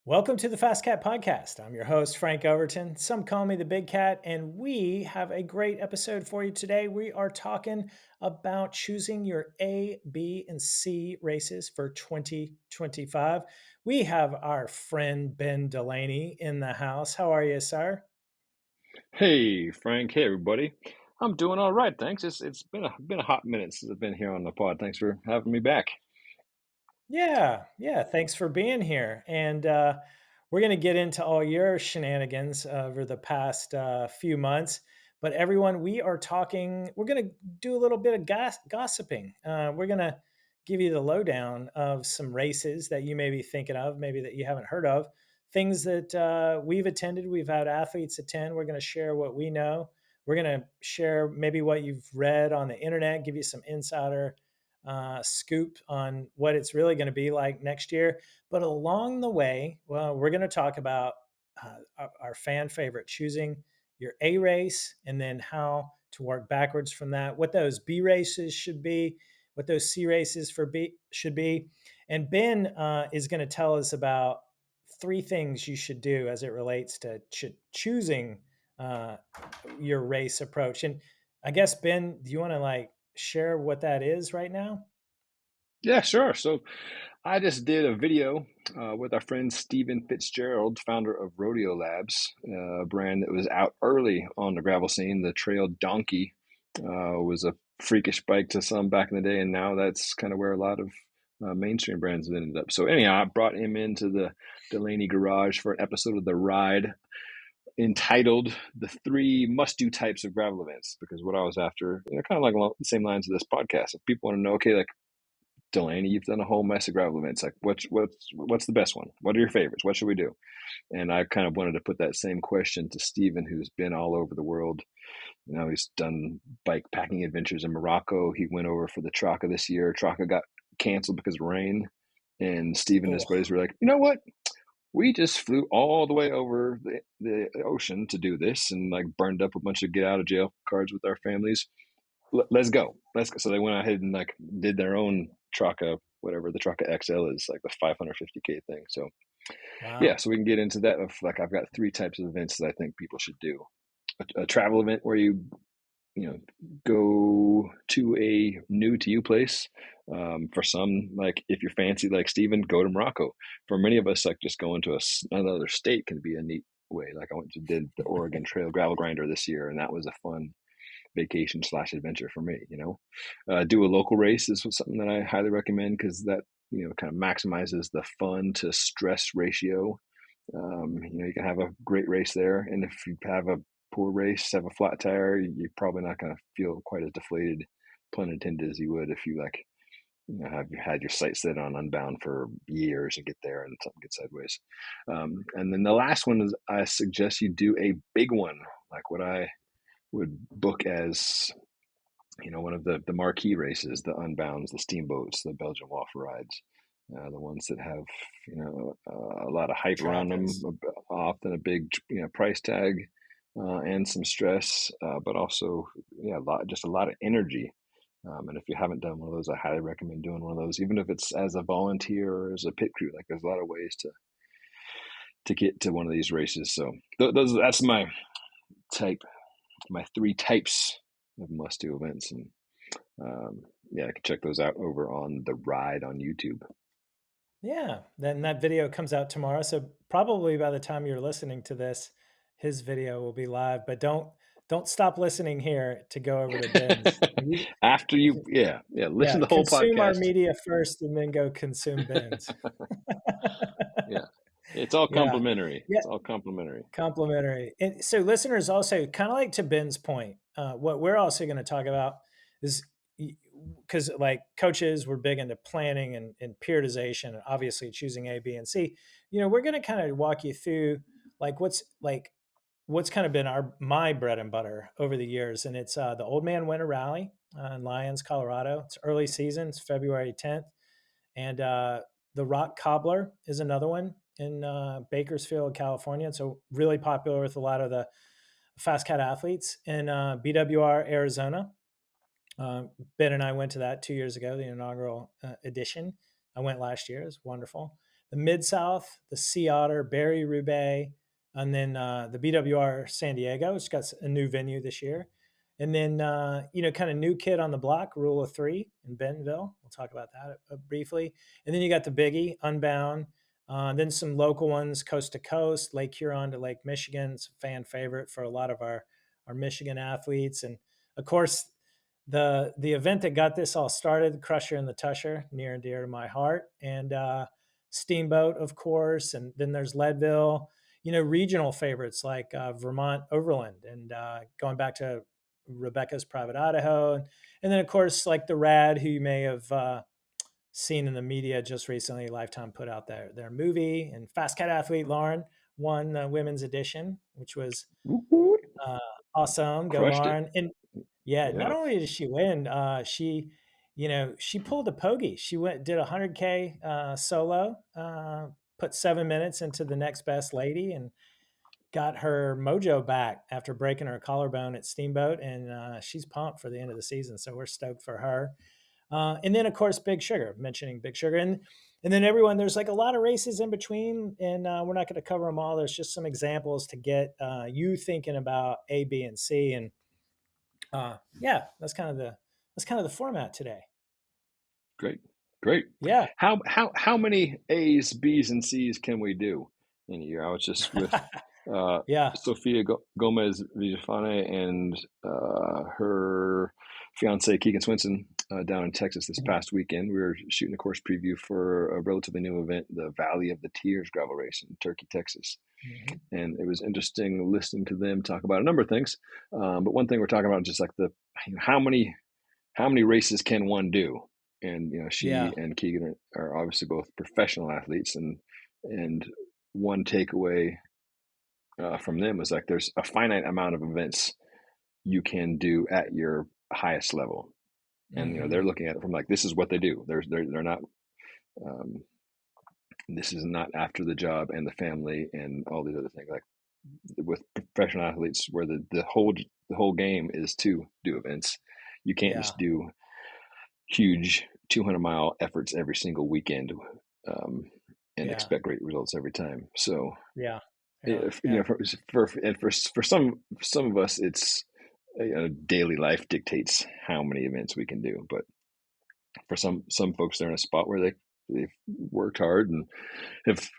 Welcome to the FasCat podcast. I'm your host, Frank Overton. Some call me the Big Cat, and we have a great episode for you today. We are talking about choosing your A, B, and C races for 2025. We have our friend Ben Delaney in the house. How are you, sir? Hey Frank, hey everybody. I'm doing all right, thanks. It's been a hot minute since I've been here on the pod. Thanks for having me back. Yeah. Thanks for being here. And we're going to get into all your shenanigans over the past few months. But everyone, we're going to do a little bit of gossiping. We're going to give you the lowdown of some races that you may be thinking of, maybe that you haven't heard of, things that we've attended, we've had athletes attend. We're going to share what we know. We're going to share maybe what you've read on the internet, give you some insider scoop on what it's really going to be like next year. But along the way, well, we're going to talk about our fan favorite, choosing your A race, and then how to work backwards from that, what those B races should be, what those C races for B should be. And Ben is going to tell us about three things you should do as it relates to choosing uh, your race approach. And I guess, Ben, do you want to share what that is right now? Yeah, sure. So I just did a video with our friend Steven Fitzgerald, founder of Rodeo Labs, a brand that was out early on the gravel scene. The Trail Donkey was a freakish bike to some back in the day, and now that's kind of where a lot of mainstream brands have ended up. So anyhow, I brought him into the Delaney garage for an episode of The Ride entitled "The Three Must-Do Types of Gravel Events," because what I was after, kind of like along the same lines of this podcast. If people want to know, okay, like Delaney, you've done a whole mess of gravel events. Like, what's the best one? What are your favorites? What should we do? And I kind of wanted to put that same question to Steven, who's been all over the world. He's done bike packing adventures in Morocco. He went over for the Traca this year. Traca got canceled because of rain. And Steven and his Oh, buddies were like, you know what? We just flew all the way over the ocean to do this and like burned up a bunch of get out of jail cards with our families. Let's go. Let's go. So they went ahead and like did their own Traca, whatever the Traca XL is, like the 550K thing. So yeah, wow. so we can get into that. Of like, I've got three types of events that I think people should do. A travel event where you go to a new to you place. For some, like if you're fancy like Steven, go to Morocco. For many of us, like just going to another state can be a neat way. Like I went to did the Oregon Trail Gravel Grinder this year, and that was a fun vacation slash adventure for me. Do a local race is something that I highly recommend because that kind of maximizes the fun to stress ratio. You can have a great race there, and if you have a poor race, have a flat tire, you're probably not going to feel quite as deflated, pun intended, as you would if you like have had your sights set on Unbound for years and get there and something gets sideways. And then the last one is I suggest you do a big one, like what I would book as one of the marquee races, the Unbounds, the Steamboats, the Belgian waffle rides, the ones that have a lot of hype around them, Trappist. often a big price tag and some stress, but also just a lot of energy. And if you haven't done one of those, I highly recommend doing one of those, even if it's as a volunteer or as a pit crew. Like there's a lot of ways to get to one of these races. So that's my type, my three types of must do events, and yeah, I can check those out over on The Ride on YouTube. Yeah. Then that video comes out tomorrow. So probably by the time you're listening to this, his video will be live. But don't stop listening here to go over to Ben's. After yeah, listen Yeah, to the whole consume our podcast. media first and then go consume Ben's. Yeah, it's all Yeah. complimentary. Yeah. It's all complimentary. Complimentary. And so listeners also kind of like to Ben's point, what we're also going to talk about is because like coaches, we're big into planning and periodization and obviously choosing A, B, and C. We're going to kind of walk you through like what's kind of been my bread and butter over the years. And it's the Old Man Winter Rally in Lyons, Colorado. It's early season. It's February 10th. And the Rock Cobbler is another one in Bakersfield, California. It's really popular with a lot of the FasCat athletes in BWR, Arizona. Ben and I went to that 2 years ago, the inaugural edition. I went last year. It was wonderful. the Mid South, the Sea Otter, Barry Roubaix, and then the BWR San Diego, which got a new venue this year. And then, kind of new kid on the block, Rule of Three in Bentonville. We'll talk about that briefly. And then you got the biggie, Unbound. Then some local ones, Coast to Coast, Lake Huron to Lake Michigan. It's a fan favorite for a lot of our Michigan athletes. And of course, the event that got this all started, the Crusher and the Tusher, near and dear to my heart, and Steamboat, of course, and then there's Leadville. Regional favorites like Vermont Overland, and going back to Rebecca's Private Idaho, and then of course like the Rad, who you may have seen in the media just recently. Lifetime put out their movie, and FasCat athlete Lauren won the women's edition, which was Woo-hoo. uh, awesome. Go Crushed it. Lauren! And yeah, not Yeah. only did she win, she pulled a pogey. She did 100K solo, put 7 minutes into the next best lady, and got her mojo back after breaking her collarbone at Steamboat. And she's pumped for the end of the season. So we're stoked for her. And then of course Big Sugar, mentioning Big Sugar, and then everyone. There's like a lot of races in between, and we're not going to cover them all. There's just some examples to get you thinking about A, B, and C, and yeah, that's kind of the format today. Great. Great. Yeah. How many A's, B's, and C's can we do in a year? I was just with uh, Yeah. Sofia Gomez Villafane and her fiance Keegan Swinson down in Texas this past weekend. We were shooting a course preview for a relatively new event, the Valley of the Tears gravel race in Turkey, Texas. Mhm. And it was interesting listening to them talk about a number of things. But one thing we're talking about is just like how many races can one do? And she Yeah. and Keegan are obviously both professional athletes, and one takeaway from them was like there's a finite amount of events you can do at your highest level, and they're Hmm. looking at it from like this is what they do. They're not. Um, this is not after the job and the family and all these other things. Like with professional athletes, where the whole game is to do events. You can't Yeah. just do huge 200-mile efforts every single weekend, um, and Yeah. expect great results every time. So, Yeah. Yeah. if Yeah. for some of us, it's daily life dictates how many events we can do. But for some folks, they're in a spot where they've worked hard and have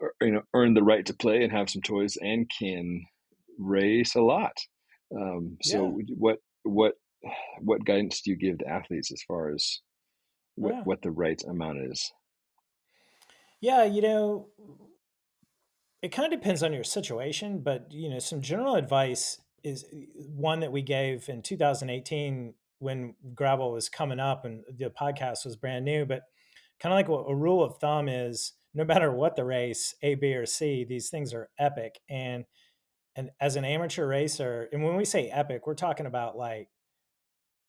earned the right to play and have some toys and can race a lot. Yeah. So what guidance do you give to athletes as far as Yeah. what the right amount is? Yeah. It kind of depends on your situation, but some general advice is one that we gave in 2018 when gravel was coming up and the podcast was brand new. But kind of like what a rule of thumb is, no matter what the race, A, B, or C, these things are epic. And as an amateur racer, and when we say epic, we're talking about like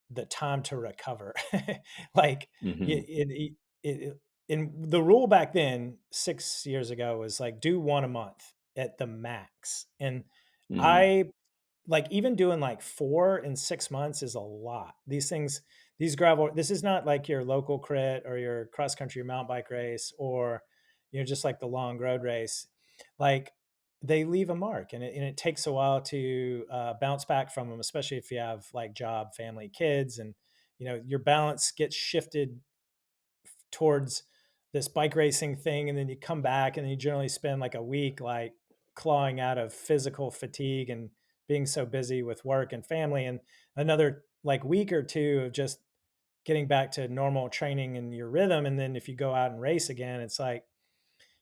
the time to recover. Like Hmm. it and the rule back then 6 years ago was like do one a month at the max. And Hmm. I like even doing like 4 in 6 months is a lot. These gravel, this is not like your local crit or your cross country mountain bike race, or just like the long road race. Like they leave a mark, and it takes a while to bounce back from them, especially if you have like job, family, kids, and your balance gets shifted towards this bike racing thing, and then you come back and then you generally spend like a week like clawing out of physical fatigue and being so busy with work and family, and another like week or two of just getting back to normal training and your rhythm. And then if you go out and race again, it's like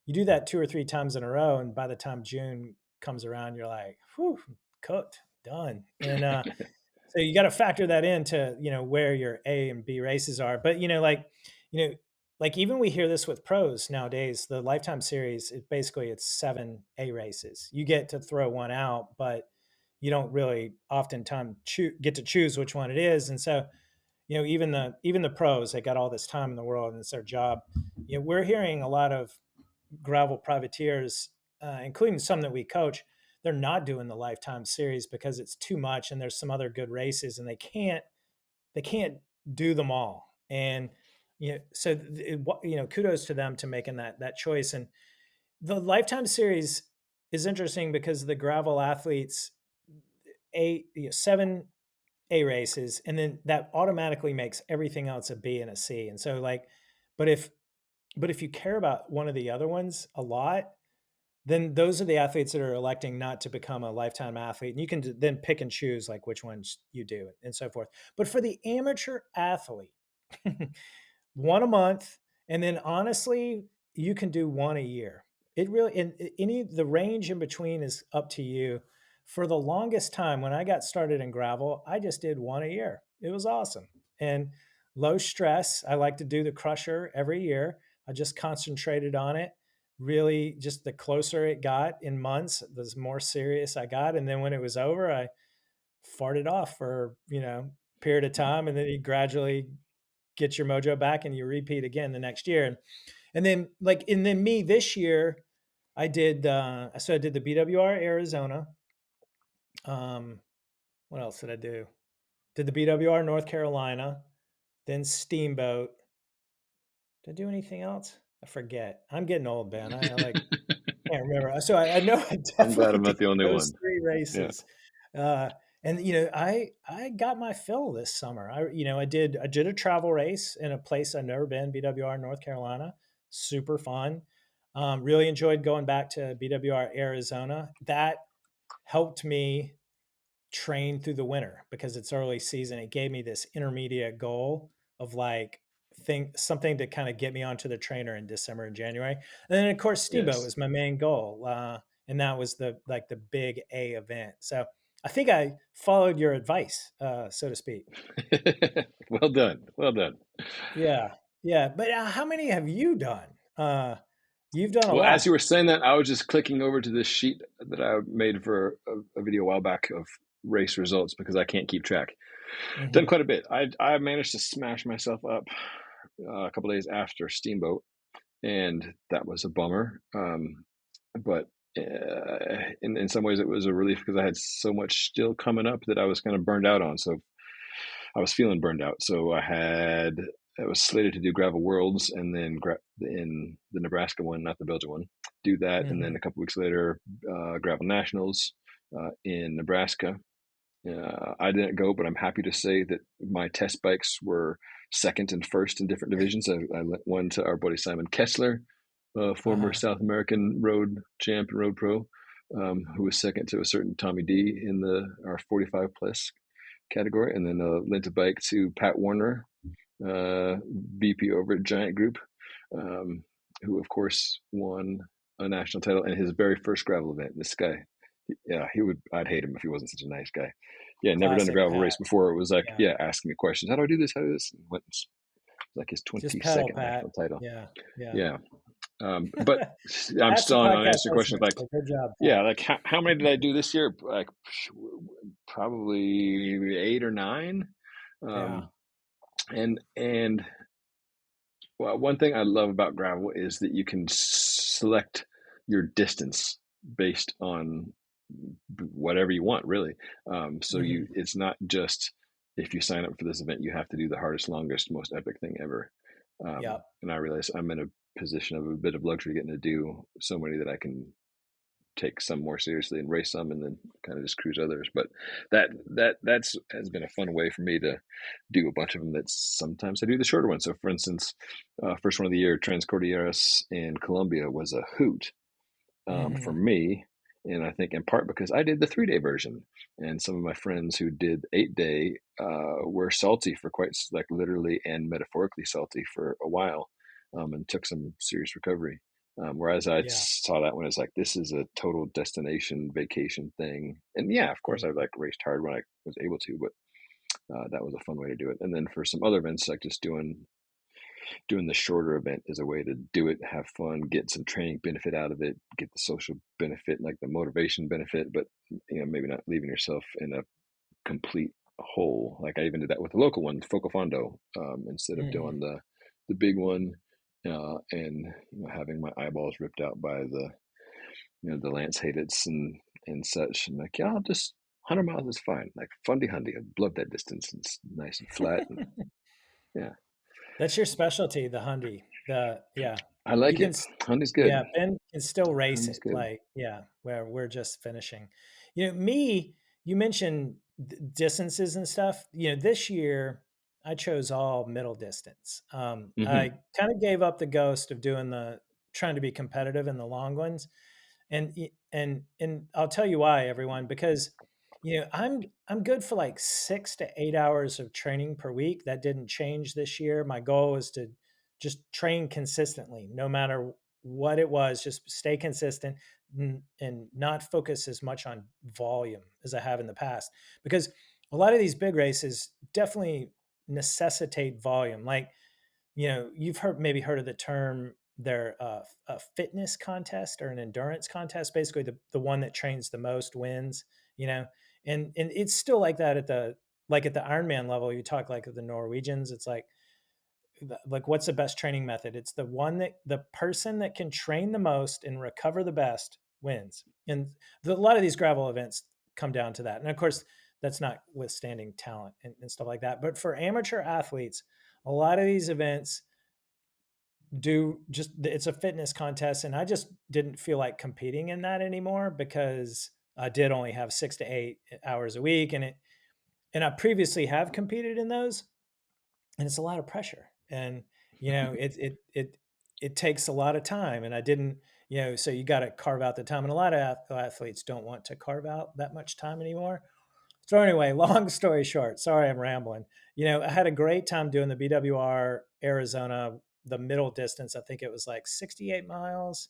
you do that 2 or 3 times in a row, and by the time June comes around, you're like, whew, cooked, done. And so you got to factor that into where your A and B races are. But you know like even we hear this with pros nowadays. The Lifetime Series, it's 7 A races. You get to throw one out, but you don't really oftentimes get to choose which one it is. And so even the pros, they got all this time in the world and it's their job. We're hearing a lot of gravel privateers, including some that we coach. They're not doing the Lifetime Series because it's too much, and there's some other good races, and they can't do them all. And so kudos to them to making that choice. And The Lifetime Series is interesting because the gravel athletes, 7 A races, and then that automatically makes everything else a B and a C. And so like, but if but if you care about one of the other ones a lot, then those are the athletes that are electing not to become a lifetime athlete. And you can then pick and choose like which ones you do and so forth. But for the amateur athlete, one a month, and then honestly, you can do one a year. It really, and any the range in between is up to you. For the longest time, when I got started in gravel, I just did one a year. It was awesome and low stress. I like to do the crusher every year. I just concentrated on it. Really, just the closer it got in months, the more serious I got. And then when it was over, I farted off for period of time, and then you gradually get your mojo back and you repeat again the next year. And then me this year, I did the BWR Arizona. Um, what else did I do? Did the BWR North Carolina, then Steamboat. Did I do anything else? I forget. I'm getting old, Ben. I like can't remember. So I know I I'm glad definitely I'm did not the only those one. 3 Yeah. races. Uh, and I got my fill this summer. I did a travel race in a place I've never been, BWR North Carolina. Super fun. Really enjoyed going back to BWR Arizona. That helped me train through the winter because it's early season. It gave me this intermediate goal of like think something to kind of get me onto the trainer in December and January. And then of course Steamboat Yes. was my main goal. And that was the big A event. So I think I followed your advice, so to speak. Well done. Well done. Yeah. Yeah. But how many have you done? You've done a Well, as lot. you were saying that, I was just clicking over to this sheet that I made for a video a while back of race results because I can't keep track. Done Hmm. quite a bit. I managed to smash myself up a couple days after Steamboat, and that was a bummer. But in some ways, it was a relief because I had so much still coming up that I was kind of burned out on. So I was feeling burned out. So I was slated to do gravel worlds and then in the Nebraska one, not the Belgian one, do that, and then Hmm. a couple weeks later, gravel nationals in Nebraska. I didn't go, but I'm happy to say that my test bikes were second and first in different divisions. I lent one to our buddy Simon Kessler, former Uh-huh. South American road champ and road pro, who was second to a certain Tommy D in our 45 plus category, and then lent a bike to Pat Warner, VP over at Giant Group, um, who of course won a national title in his very first gravel event. This guy, yeah, he would. I'd hate him if he wasn't such a nice guy. Yeah, never done a Classic gravel Pat. race before. It was like, Yeah. yeah, asking me questions. How do I do this? How do I do this? And went like his Just pedal, 22nd Pat. national title. Yeah. Yeah. Yeah, but I'm Pat's a still on podcast answer your question. listener, Like, so good job, yeah, Pat. like how many did I do this year? Like probably 8 or 9. Yeah. Um, and well, one thing I love about gravel is that you can select your distance based on whatever you want, really. So Mhm. it's not just if you sign up for this event, you have to do the hardest, longest, most epic thing ever. Yep. And I realize I'm in a position of a bit of luxury getting to do so many that I can take some more seriously and race some and then kind of just cruise others. But that's has been a fun way for me to do a bunch of them. That sometimes I do the shorter ones. So for instance, first one of the year, Transcordilleras in Colombia was a hoot for Mhm. me. And I think in part because I did the 3 day version, and some of my friends who did 8 day were salty for quite like literally and metaphorically salty for a while, and took some serious recovery. Whereas I Yeah. saw that one as like this is a total destination vacation thing, and yeah, of course Mm. I like raced hard when I was able to, but that was a fun way to do it. And then for some other events, like just doing the shorter event is a way to do it, have fun, get some training benefit out of it, get the social benefit, like the motivation benefit, but maybe not leaving yourself in a complete hole. Like I even did that with the local one, Foco Fondo, instead of Mhm. doing the big one, and having my eyeballs ripped out by the Lance Haydits and such. And like, yeah, I'll just 100 miles is fine. Like Fundy Hundy, I love that distance. It's nice and flat, and yeah. That's your specialty, the Hundy. The yeah. I You like can it. Honey's good. yeah, Ben can still race Honey's it, good. like, yeah, where we're just finishing. Me, you mentioned distances and stuff. This year I chose all middle distance. Hmm. I kind of gave up the ghost of doing the trying to be competitive in the long ones, and I'll tell you why, everyone, because I'm good for like 6 to 8 hours of training per week. That didn't change this year. My goal is to just train consistently, no matter what it was. Just stay consistent and not focus as much on volume as I have in the past, because a lot of these big races definitely necessitate volume. Like, you've maybe heard of the term, their a fitness contest or an endurance contest. Basically, the one that trains the most wins. You know, and it's still like that at the Ironman level. You talk like the Norwegians. It's like what's the best training method? It's the person that can train the most and recover the best wins. And a lot of these gravel events come down to that. And of course, that's not withstanding talent and stuff like that. But for amateur athletes, a lot of these events do just it's a fitness contest, and I just didn't feel like competing in that anymore because I did only have 6 to 8 hours a week, and I previously have competed in those, and it's a lot of pressure, and it takes a lot of time, and I didn't, so you got to carve out the time, and a lot of athletes don't want to carve out that much time anymore. So anyway, long story short, sorry I'm rambling. I had a great time doing the BWR Arizona, the middle distance. I think it was like 68 miles.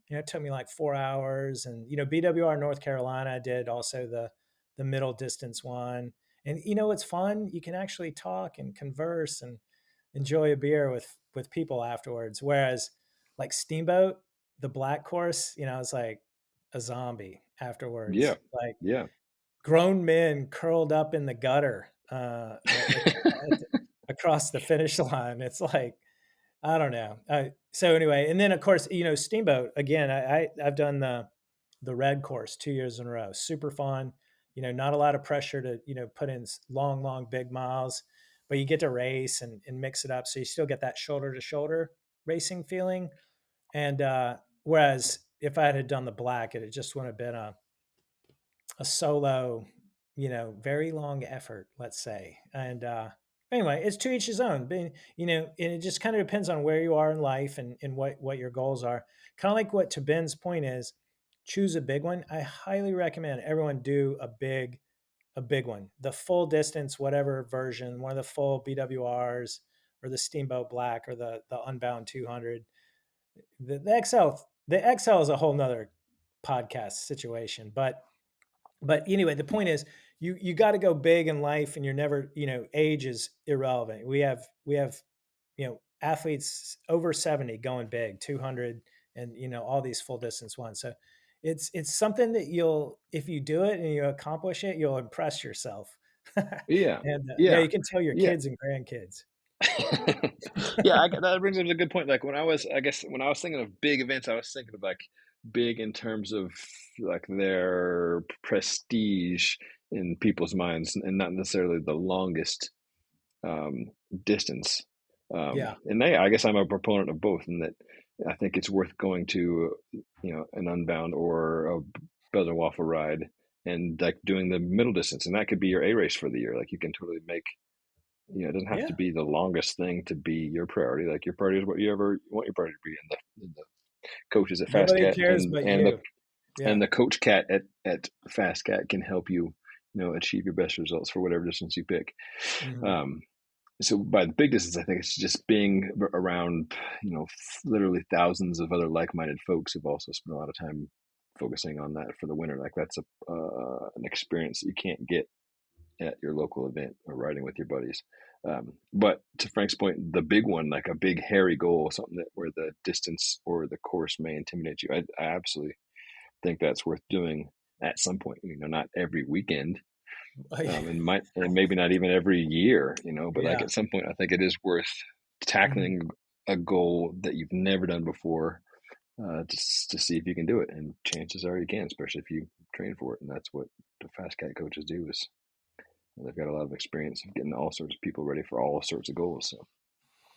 It took me like 4 hours. And BWR North Carolina, I did also the middle distance one. And it's fun. You can actually talk and converse and enjoy a beer with people afterwards. Whereas like Steamboat, the black course, it's like a zombie Yeah. afterwards. Like Yeah. grown men curled up in the gutter across the finish line. It's like, I don't know. So anyway, and then of course, Steamboat again. I've done the red course 2 years in a row. Super fun. Not a lot of pressure to put in long, big miles, but you get to race and mix it up, so you still get that shoulder to shoulder racing feeling. And whereas if I had done the black, it just would have been a solo, very long effort, let's say. And anyway, it's to each his own. But, and it just kind of depends on where you are in life and what your goals are. Kind of like what to Ben's point is, choose a big one. I highly recommend everyone do a big one, the full distance, whatever version, one of the full BWRs or the Steamboat Black or the Unbound 200. The XL is a whole nother podcast situation, but anyway, the point is, you got to go big in life, and you're never, age is irrelevant. We have athletes over 70 going big, 200, and all these full distance ones. So it's something that you'll, if you do it and you accomplish it, you'll impress yourself. Yeah. And Yeah. you can tell your Yeah. kids and grandkids. Yeah, that brings up a good point. Like I guess when I was thinking of big events, I was thinking of like big in terms of like their prestige in people's minds, and not necessarily the longest um, distance. Yeah, I guess I'm a proponent of both, in that I think it's worth going to, an Unbound or a Bell and Waffle ride, and like doing the middle distance, and that could be your A race for the year. Like you can totally make, it doesn't have to yeah. be the longest thing to be your priority. Like your priority is what you ever want your priority to be. And the coaches at Nobody FasCat cares but you. and Yeah. the CoachCat at FasCat can help you, achieve your best results for whatever distance you pick. Hmm. Um, so by the big distance, I think it's just being around, literally thousands of other like-minded folks who've also spent a lot of time focusing on that for the winter. Like that's an experience that you can't get at your local event or riding with your buddies. But to Frank's point, the big one, like a big hairy goal, something that where the distance or the course may intimidate you, I absolutely think that's worth doing at some point. Not every weekend, and maybe not even every year. But like Yeah. at some point, I think it is worth Hmm. tackling a goal that you've never done before, just to see if you can do it. And chances are you can, especially if you train for it. And that's what the FasCat coaches do, is they've got a lot of experience of getting all sorts of people ready for all sorts of goals. So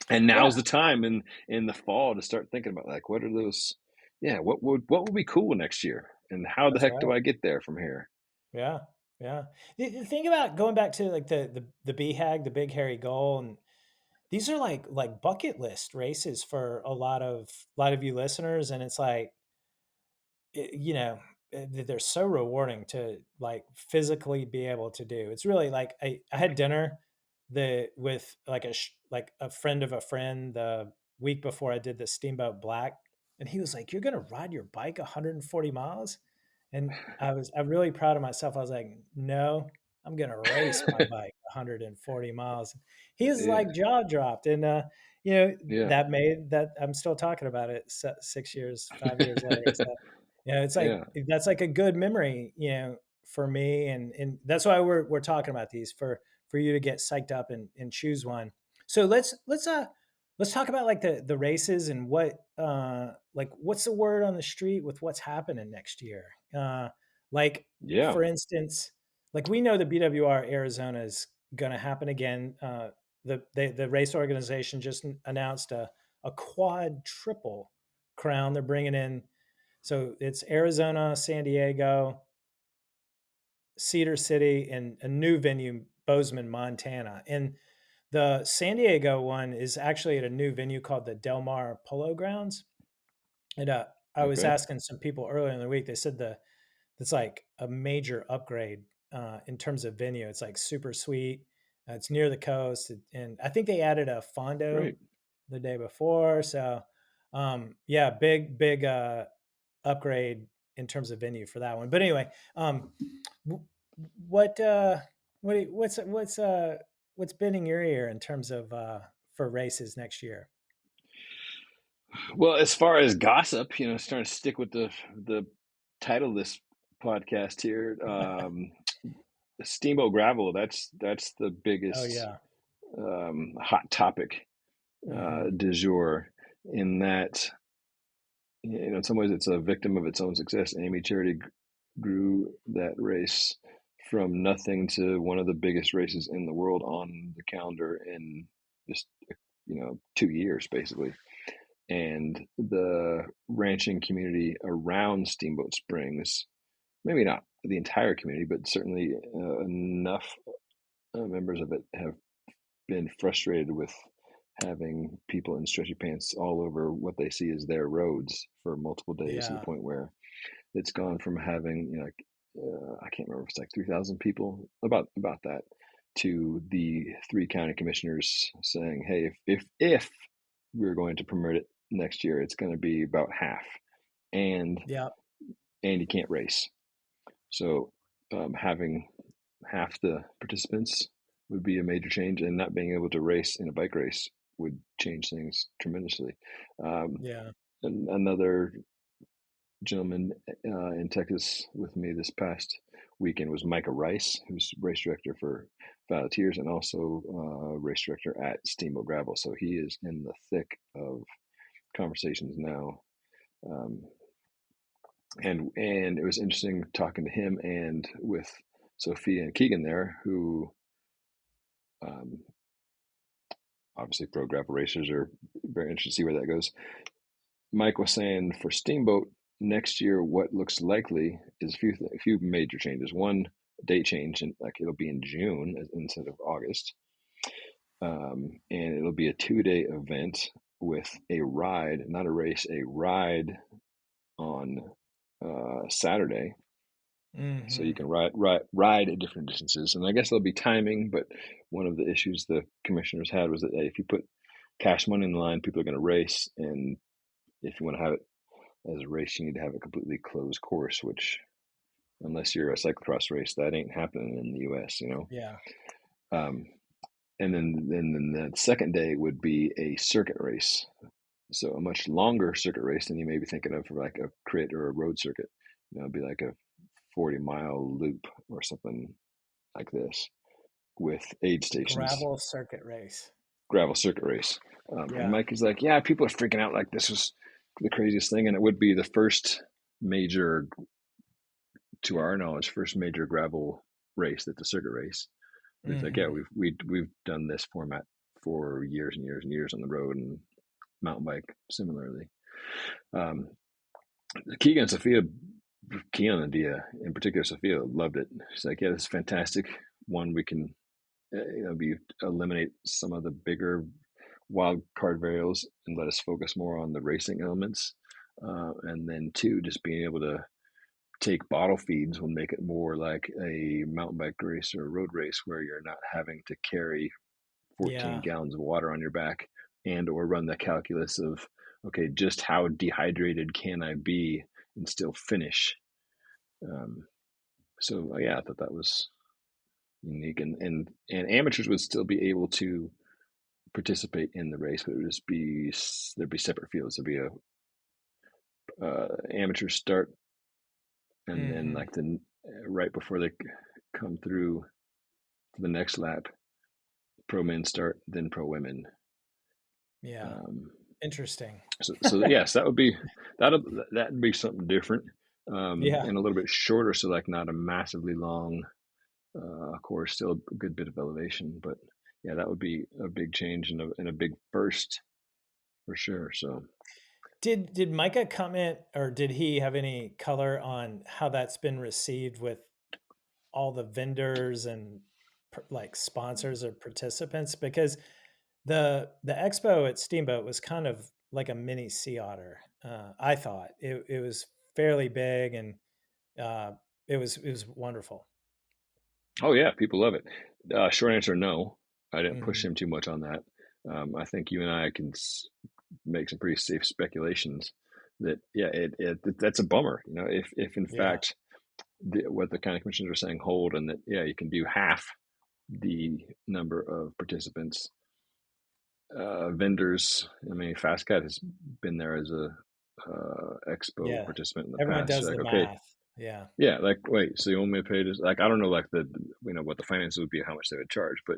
And Yeah, now's the time in the fall to start thinking about like what are those, yeah, what would be cool next year, and how the that's heck do right. I get there from here? Yeah, yeah. The thing about going back to like the BHAG, the Big Hairy Goal, and these are like bucket list races for a lot of you listeners, and it's like you know, they're so rewarding to like physically be able to do. It's really like I had dinner with like like a friend of a friend the week before I did the Steamboat Black, and he was like, "You're gonna ride your bike 140 miles," and I'm really proud of myself. I was like, "No, I'm gonna race my bike 140 miles." He was Yeah, like jaw dropped, and you know yeah, that made that I'm still talking about it 6 years, 5 years later. So it's like yeah, that's like a good memory, for me, and that's why we're talking about these for you to get psyched up and choose one. So let's talk about like the races and what like what's the word on the street with what's happening next year. Like yeah. for instance, like we know the BWR Arizona is going to happen again. The race organization just announced a quad triple crown. They're bringing in so it's Arizona, San Diego, Cedar City, and a new venue, Bozeman, Montana. And the San Diego one is actually at a new venue called the Del Mar Polo Grounds. And I was Okay, asking some people earlier in the week. They said it's like a major upgrade in terms of venue. It's like super sweet. It's near the coast, and I think they added a fondo great. the day before. So, yeah, big upgrade in terms of venue for that one. But anyway, w- what what's been in your ear in terms of for races next year? Well, as far as gossip, starting to stick with the title of this podcast here, Steamboat Gravel. That's the Oh biggest yeah. hot topic Hmm. du jour. In that, in some ways, it's a victim of its own success. Amy Charity grew that race from nothing to one of the biggest races in the world on the calendar in just 2 years, basically. And the ranching community around Steamboat Springs, maybe not the entire community, but certainly enough members of it have been frustrated with having people in stretchy pants all over what they see as their roads for multiple days, to the Yeah. point where it's gone from having, I can't remember if it's like 3,000 people, about that, to the three county commissioners saying, "Hey, if we're going to permit it next year, it's going to be about half, and Yeah. and you can't race." So having half the participants would be a major change, and not being able to race in a bike race would change things tremendously. Um, Yeah. Another gentleman in Texas with me this past weekend was Micah Rice, who's race director for Volunteers and also race director at Steamboat Gravel. So he is in the thick of conversations now. Um, and it was interesting talking to him and with Sophia and Keegan there, who um, obviously pro gravel racers are very interested to see where that goes. Mike was saying for Steamboat next year, what looks likely is a few major changes. One, date change, and like it'll be in June instead of August, and it'll be a 2-day event with a ride, not a race, a ride on Saturday. So you Hmm. can ride at different distances, and I guess there'll be timing. But one of the issues the commissioners had was that, hey, if you put cash money in the line, people are going to race, and if you want to have it as a race, you need to have a completely closed course, which, unless you're a cyclocross race, that ain't happening in the US. Yeah. Um, and then the second day would be a circuit race. So a much longer circuit race than you may be thinking of for like a crit or a road circuit. It'd be like a 40-mile loop or something like this with aid stations, Gravel circuit race. gravel circuit race. And Yeah. Mike is like, yeah, people are freaking out like this was the craziest thing. And it would be the first major, to our knowledge, first major gravel race that's a circuit race. But he's like, yeah, Hmm. we've done this format for years and years and years on the road, and mountain bike similarly. Um, Keegan and Sophia, Keegan and Dia in particular, Sophia loved it. She's like, "Yeah, this is fantastic. One, we can be eliminate some of the bigger wild card variables and let us focus more on the racing elements. And then two, just being able to take bottle feeds will make it more like a mountain bike race or a road race where you're not having to carry 14 Yeah. gallons of water on your back and or run the calculus of, okay, just how dehydrated can I be and still finish. Um, so yeah, I thought that was unique, and amateurs would still be able to participate in the race, but it would just be there'd be separate fields. There'd be a amateur start, and then Hmm. like the right before they come through to the next lap, pro men start, then pro women. Yeah. Um, Interesting. so yes, that'd be something different, Yeah. and a little bit shorter, so like not a massively long course, still a good bit of elevation, but yeah, that would be a big change and a big first for sure. So Did Micah comment, or did he have any color on how that's been received with all the vendors and like sponsors or participants? Because the expo at Steamboat was kind of like a mini Sea Otter. I thought it was fairly big, and uh, it was wonderful. oh yeah, people love it. Short answer, no. I didn't push Hmm. him too much on that. I think you and I can make some pretty safe speculations that yeah, that's a bummer. If in Yeah. fact what the county commissioners are saying hold, and that yeah, you can do half the number of participants. Vendors. I mean, FasCat has been there as a expo Yeah. participant in the Everyone past. does So the like, okay, math. Yeah. yeah, like wait, so you want me to pay this? Like, I don't know, like what the finances would be, how much they would charge, but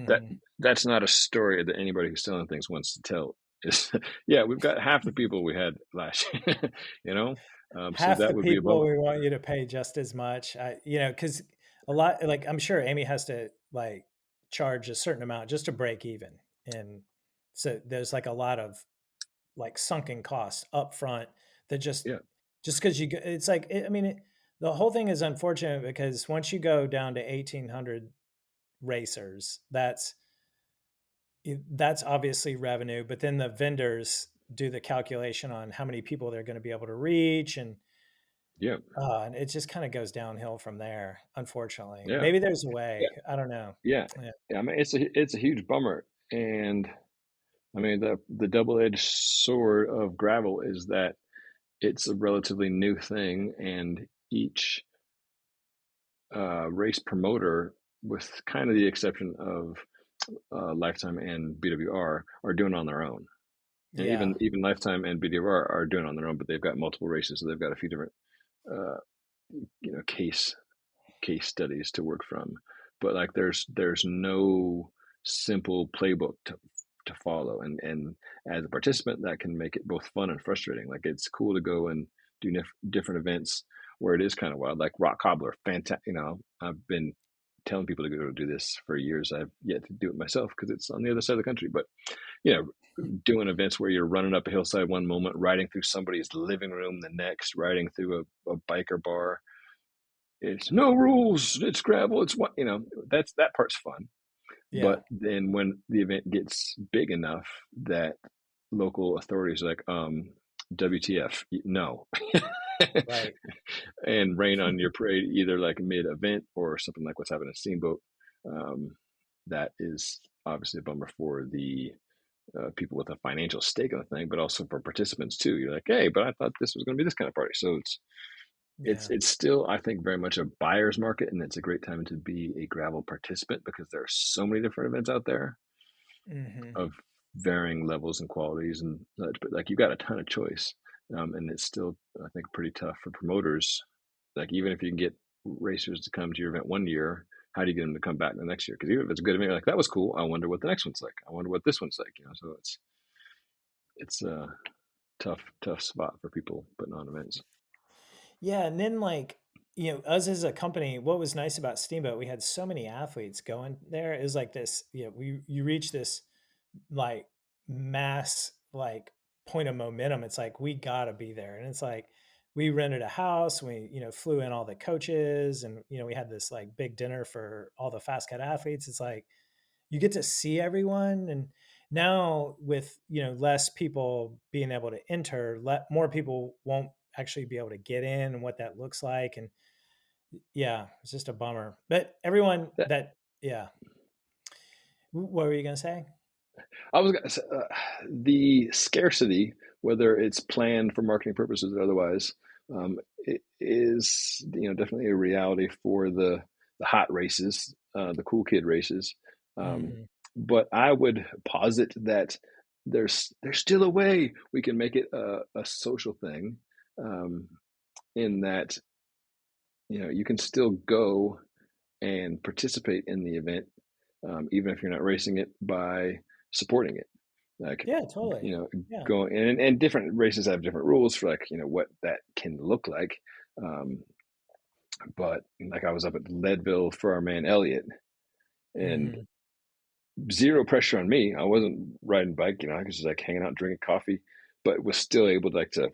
that Hmm. that's not a story that anybody who's selling things wants to tell. Is yeah, we've got half the people we had last year, you know, so Half that the would be a people bummer. we want you to pay just as much. Because a lot, like I'm sure Amy has to like charge a certain amount just to break even, and so there's like a lot of like sunken costs up front that Yeah, just because it's like the whole thing is unfortunate because once you go down to 1,800 racers, that's obviously revenue, but then the vendors do the calculation on how many people they're going to be able to reach, yeah, and it just kind of goes downhill from there, unfortunately. yeah, Maybe there's a yeah, way. I don't know. yeah, Yeah. yeah. I mean, it's a huge bummer, and I mean the double edged sword of gravel is that it's a relatively new thing, and each race promoter, with kind of the exception of Lifetime and BWR, are doing it on their own. And Yeah. even Lifetime and BWR are doing it on their own, but they've got multiple races, so they've got a few different uh, case studies to work from. But like there's no simple playbook to follow, and as a participant, that can make it both fun and frustrating. Like it's cool to go and do different events where it is kind of wild, like rock cobbler. Fantastic. I've been telling people to go do this for years. I've yet to do it myself because it's on the other side of the country. But you know, doing events where you're running up a hillside one moment, riding through somebody's living room the next, riding through a biker bar. It's no rules. It's gravel. It's what that part's fun. Yeah. But then when the event gets big enough that local authorities are like, WTF, no, Right. and rain on your parade either like mid event or something like what's happening at Steamboat. Um, that is obviously a bummer for the people with a financial stake in the thing, but also for participants too. You're like, hey, but I thought this was going to be this kind of party. So it's Yeah. it's still, I think, very much a buyer's market, and it's a great time to be a gravel participant because there are so many different events out there Hmm. of varying levels and qualities and such. But like you got a ton of choice, and it's still, I think, pretty tough for promoters. Like even if you can get racers to come to your event one year, how do you get them to come back the next year? Because even if it's a good event, like that was cool. I wonder what the next one's like. I wonder what this one's like. So it's a tough spot for people putting on events. Yeah. And then like us as a company, what was nice about Steamboat, we had so many athletes going there. It was like this, you reach this like mass like point of momentum. It's like we gotta be there. And it's like we rented a house, we, flew in all the coaches and we had this like big dinner for all the FasCat athletes. It's like you get to see everyone. And now with less people being able to enter, more people won't actually be able to get in and what that looks like. And yeah, it's just a bummer. But everyone That, that yeah. What were you gonna say? I was gonna say, the scarcity, whether it's planned for marketing purposes or otherwise, it is definitely a reality for the hot races, the cool kid races. Um, Mhm. but I would posit that there's still a way we can make it a social thing, um, in that you can still go and participate in the event, even if you're not racing it, by supporting it. Like, Yeah, totally. you know, Yeah. going and different races have different rules for like, what that can look like. Um, but like I was up at Leadville for our man Elliot, and Mhm. zero pressure on me. I wasn't riding bike, I was just like hanging out, drinking coffee, but was still able to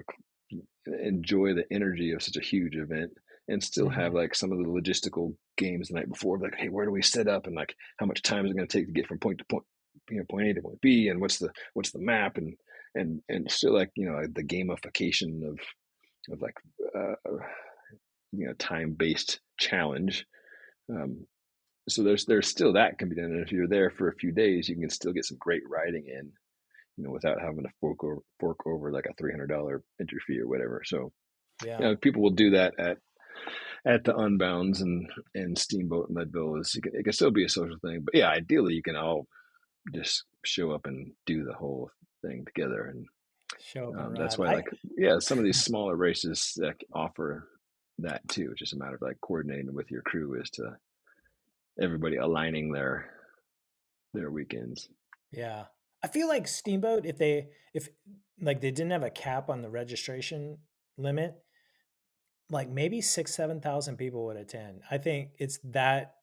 enjoy the energy of such a huge event and still have Mhm. like some of the logistical games the night before, like, hey, where do we set up, and like how much time is it going to take to get from point to point, point A to point B, and what's the map, and still like the gamification of like time based challenge. Um, so there's still that can be done, and if you're there for a few days, you can still get some great riding in, without having to fork over like a $300 entry fee or whatever. So Yeah. people will do that at the Unbounds and Steamboat and Leadville. It can still be a social thing, but yeah, ideally you can all just show up and do the whole thing together. And Show up and that's ride. why, I like, yeah, some of these smaller races that offer that too. It's just a matter of like coordinating with your crew as to everybody aligning their weekends. Yeah. I feel like Steamboat, if like they didn't have a cap on the registration limit, like maybe 6, 7,000 people would attend. I think it's that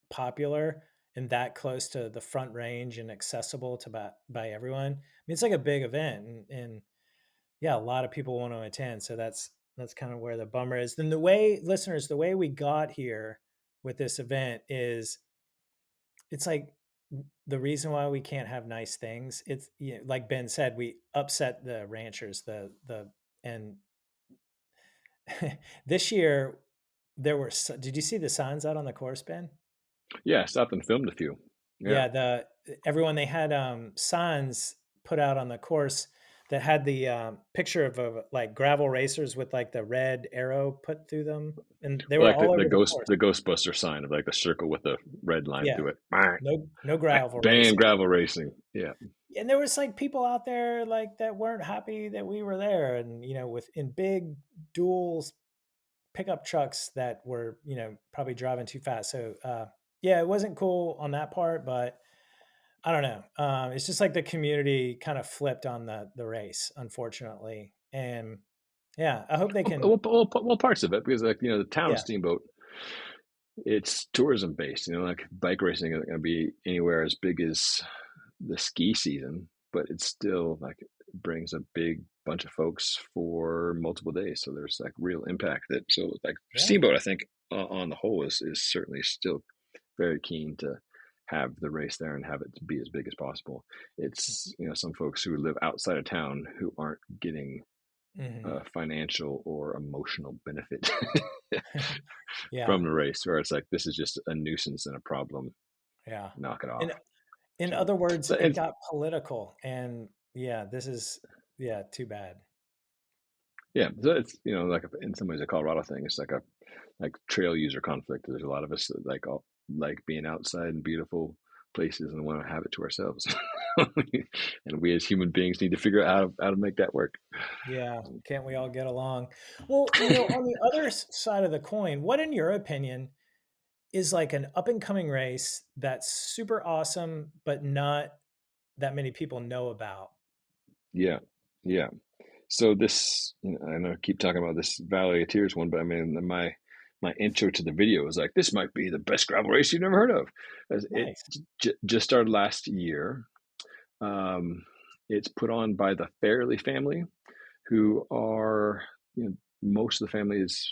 popular and that close to the front range and accessible to by everyone. I mean, it's like a big event and yeah, a lot of people want to attend. So that's kind of where the bummer is. Then the way we got here with this event is it's like the reason why we can't have nice things. It's like Ben said, we upset the ranchers. The and this year there were. Did you see the signs out on the course, Ben? Yeah, I stopped and filmed a few. Yeah, Yeah, everyone they had signs put out on the course that had the picture of like gravel racers with like the red arrow put through them, and they were like the, all the over the ghost course. the Ghostbuster sign of like the circle with the red line Yeah, through it. no gravel Ban racing. gravel racing. Yeah, And there was like people out there like that weren't happy that we were there, and with in big dual pickup trucks that were probably driving too fast. So yeah, it wasn't cool on that part, but I don't know. It's just like the community kind of flipped on the race, unfortunately, and yeah, I hope they can. well, parts of it, because like the town of Yeah, Steamboat, it's tourism based. Like bike racing isn't going to be anywhere as big as the ski season, but it's still like brings a big bunch of folks for multiple days. So there's like real impact. That so like yeah, Steamboat, I think on the whole is certainly still very keen to have the race there and have it to be as big as possible. It's some folks who live outside of town who aren't getting hmm financial or emotional benefit yeah, from the race, where it's like this is just a nuisance and a problem. yeah. Knock it In off. in So, other words, so it and got political, and yeah, this is yeah, too bad. yeah, so it's like in some ways a Colorado thing. It's like a like trail user conflict. There's a lot of us that like all like being outside in beautiful places and want to have it to ourselves, and we as human beings need to figure out how to make that work. Yeah, can't we all get along? Well, on the other side of the coin, what in your opinion is like an up and coming race that's super awesome, but not that many people know about? Yeah, yeah. So this, I know I keep talking about this Valley of Tears one, but I mean, my my intro to the video was like, this might be the best gravel race you've never heard of. As it Nice. just started last year. Um, it's put on by the Fairley family, who are, most of the families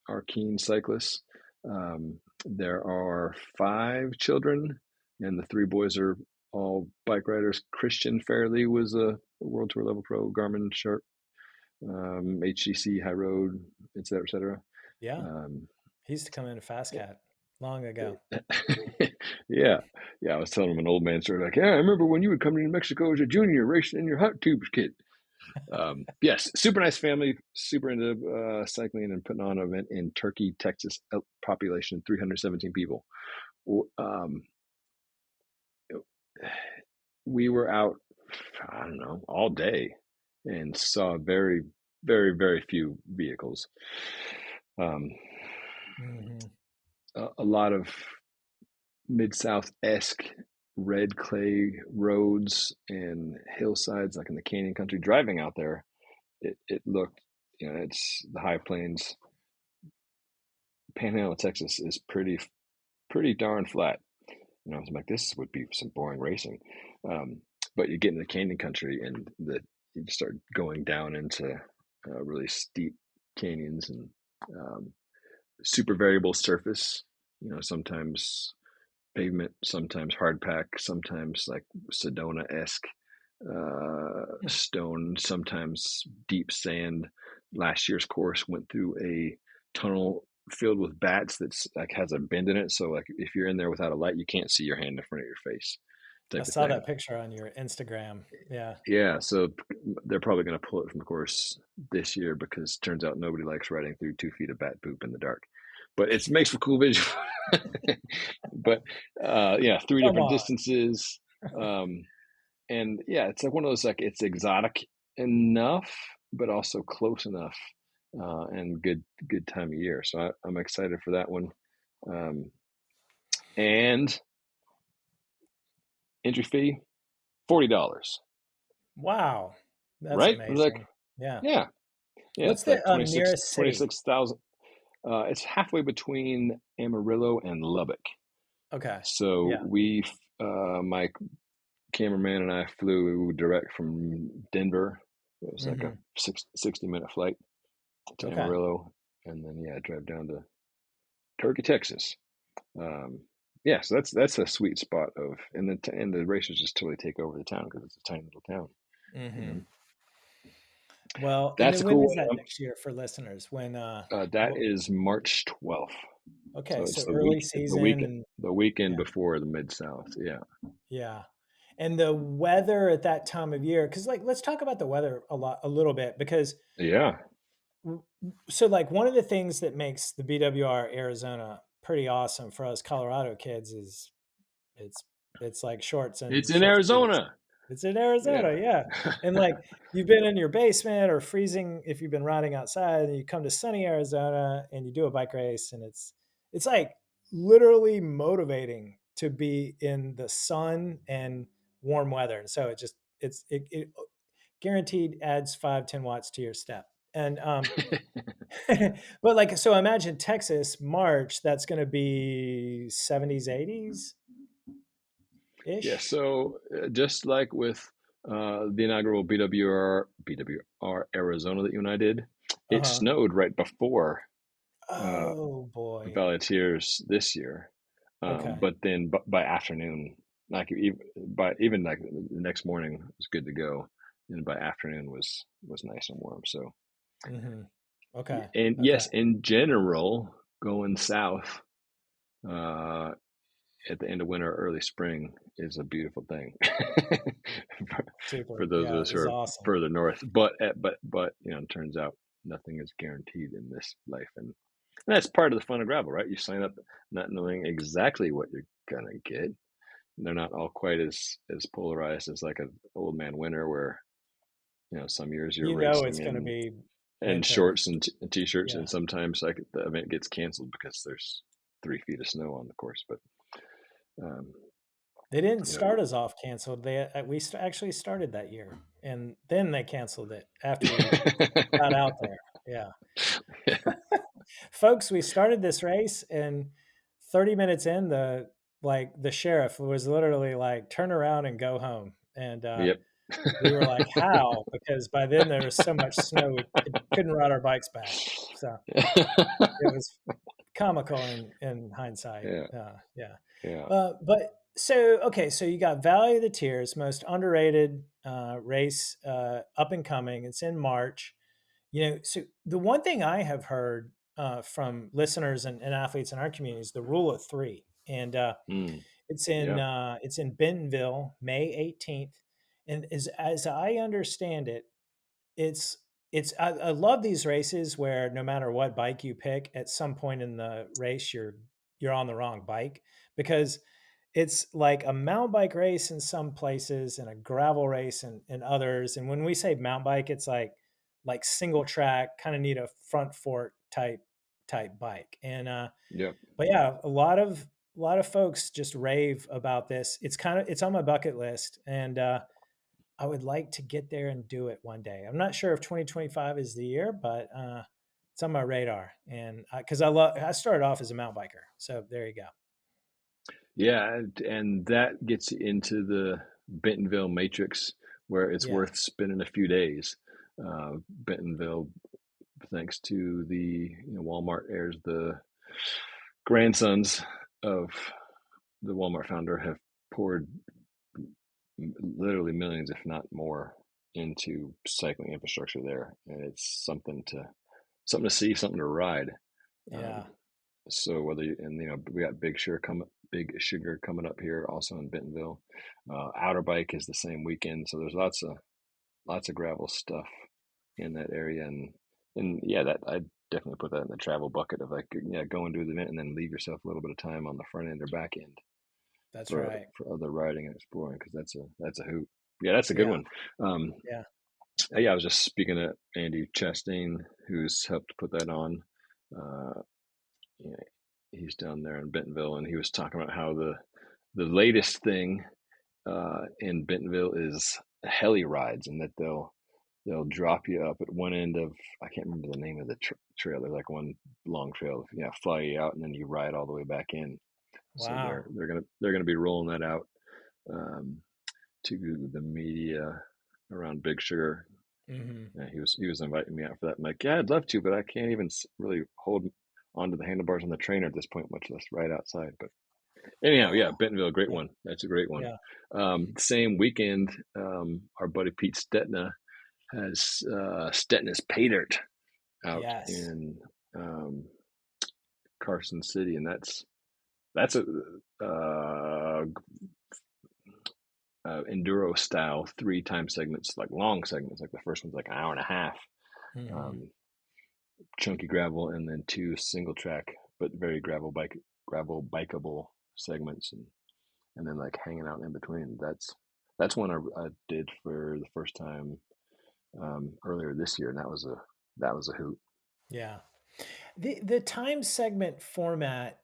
are keen cyclists. There are 5 children, and the 3 boys are all bike riders. Christian Fairley was a World Tour level pro, Garmin Sharp, HCC, High Road, et cetera, et cetera. Yeah. Um, He used to come into FasCat long ago. yeah, yeah. I was telling him an old man story, like, yeah, I remember when you would come to New Mexico as a junior racing in your hot tubes kit. Yes, super nice family, super into cycling and putting on an event in Turkey, Texas, population 317 people. Um, we were out, I don't know, all day and saw very, very, very few vehicles. Um, Hmm. a lot of Mid-South-esque red clay roads and hillsides, like in the canyon country. Driving out there, it looked, it's the high plains. Panhandle of Texas is pretty darn flat. I was like, this would be some boring racing. But you get in the canyon country, and you start going down into really steep canyons and um, super variable surface. Sometimes pavement, sometimes hard pack, sometimes like Sedona esque stone, sometimes deep sand. Last year's course went through a tunnel filled with bats that's like has a bend in it. So like if you're in there without a light, you can't see your hand in front of your face, I type of saw thing. that picture on your Instagram. Yeah. Yeah, so they're probably going to pull it from the course this year because it turns out nobody likes riding through 2 feet of bat poop in the dark. But it makes for cool visual. But yeah, 3 different Come on. distances. Um, and yeah, it's like one of those, like, it's exotic enough, but also close enough, and good time of year. So I'm excited for that one. Um, and entry fee $40, Wow. That's right? I was like, amazing. Yeah. yeah, yeah, What's it's the like 26 nearest city? 26,000. It's halfway between Amarillo and Lubbock. Okay. So Yeah. my cameraman and I flew direct from Denver. It was like a Hmm. 60-minute flight to Okay. Amarillo, and then yeah, drive down to Turkey, Texas. Um, yeah, so that's a sweet spot of, and the racers just totally take over the town because it's a tiny little town. You Hmm. know, Well, and that's a then when cool is that one. next year for listeners? When That what, is March 12th. okay, So so it's early season and the weekend yeah, before the Mid South. Yeah, yeah. And the weather at that time of year, because like let's talk about the weather a little bit because yeah, so like one of the things that makes the BWR Arizona pretty awesome for us Colorado kids is it's it's like shorts it's and in short sleeves. Arizona. It's in Arizona, Yeah, yeah. And like you've been in your basement or freezing if you've been riding outside and you come to sunny Arizona and you do a bike race and it's like literally motivating to be in the sun and warm weather. And so it guaranteed adds 5-10 watts to your step. And but like so imagine Texas March, that's gonna be 70s, 80s yeah. ish. So just like with the inaugural BWR Arizona that you and I did, it Uh-huh. snowed right before uh, Oh boy. Valley of Tears this year. Okay. But then by afternoon, like even like the next morning was good to go, and by afternoon was nice and warm. So, Mhm. Okay. and Okay. yes, in general, going south uh, at the end of winter, or early spring is a beautiful thing for, Super. for those of Yeah, us who it's are awesome. further north. But it turns out nothing is guaranteed in this life, and that's part of the fun of gravel, right? You sign up not knowing exactly what you're gonna get. They're not all quite as polarized as like an old man winter, where some years you're You know it's racing gonna in be winter. shorts and t-shirts, Yeah. and sometimes like the event gets canceled because there's 3 feet of snow on the course. But um, They didn't you start us off canceled. Actually started that year, and then they canceled it after we got out there. Yeah. Folks, we started this race and 30 minutes in, the sheriff was literally like, turn around and go home. And Yep. we were like, how? Because by then there was so much snow, we couldn't ride our bikes back. So it was comical in hindsight. Yeah, Yeah. yeah. But so, okay, so you got Valley of the Tears, most underrated race, up and coming. It's in March. So the one thing I have heard from listeners and athletes in our community is the rule of three, and Mm, yeah, it's in Bentonville, May 18th, and as I understand it, it's I love these races where no matter what bike you pick, at some point in the race you're on the wrong bike because it's like a mountain bike race in some places and a gravel race in others. And when we say mountain bike, it's like single track, kind of need a front fork type bike. And yep. but yeah, a lot of folks just rave about this. It's on my bucket list, and I would like to get there and do it one day. I'm not sure if 2025 is the year, but it's on my radar. And because I started off as a mountain biker, so there you go. Yeah, and that gets you into the Bentonville matrix where it's Yeah. worth spending a few days. Bentonville, thanks to Walmart airs the grandsons of the Walmart founder have poured literally millions, if not more, into cycling infrastructure there, and it's something to see, something to ride. Um, Yeah. so whether you, and we got Big Sugar coming up here also in Bentonville. Outer Bike is the same weekend, so there's lots of gravel stuff in that area, and yeah, that I definitely put that in the travel bucket of like, yeah, go and do the event and then leave yourself a little bit of time on the front end or back end That's for right. other riding and exploring, because that's a hoot. Yeah, that's a good Yeah. one. Um, Yeah. yeah, I was just speaking to Andy Chastain, who's helped put that on. Uh, yeah, he's down there in Bentonville, and he was talking about how the latest thing in Bentonville is heli rides, and that they'll drop you up at one end of, I can't remember the name of the trail. There's like one long trail, yeah, fly you out, and then you ride all the way back in. So Wow. they're gonna be rolling that out um, to the media around Big Sugar. Hmm. Yeah, he was inviting me out for that. I'm like, yeah, I'd love to, but I can't even really hold onto the handlebars on the trainer at this point, much less ride outside. But anyhow, yeah, Bentonville, great Yeah. one. That's a great one. Yeah. Same weekend, our buddy Pete Stetna has Stetna's Pay Dirt out Yes. in um, Carson City, and that's a uh, enduro style 3 time segments, like long segments. Like the first one's like an hour and a half, Hmm. um, chunky gravel, and then 2 single track but very gravel bikeable segments, and then like hanging out in between. That's one I did for the first time earlier this year, and that was a hoot. Yeah. The time segment format,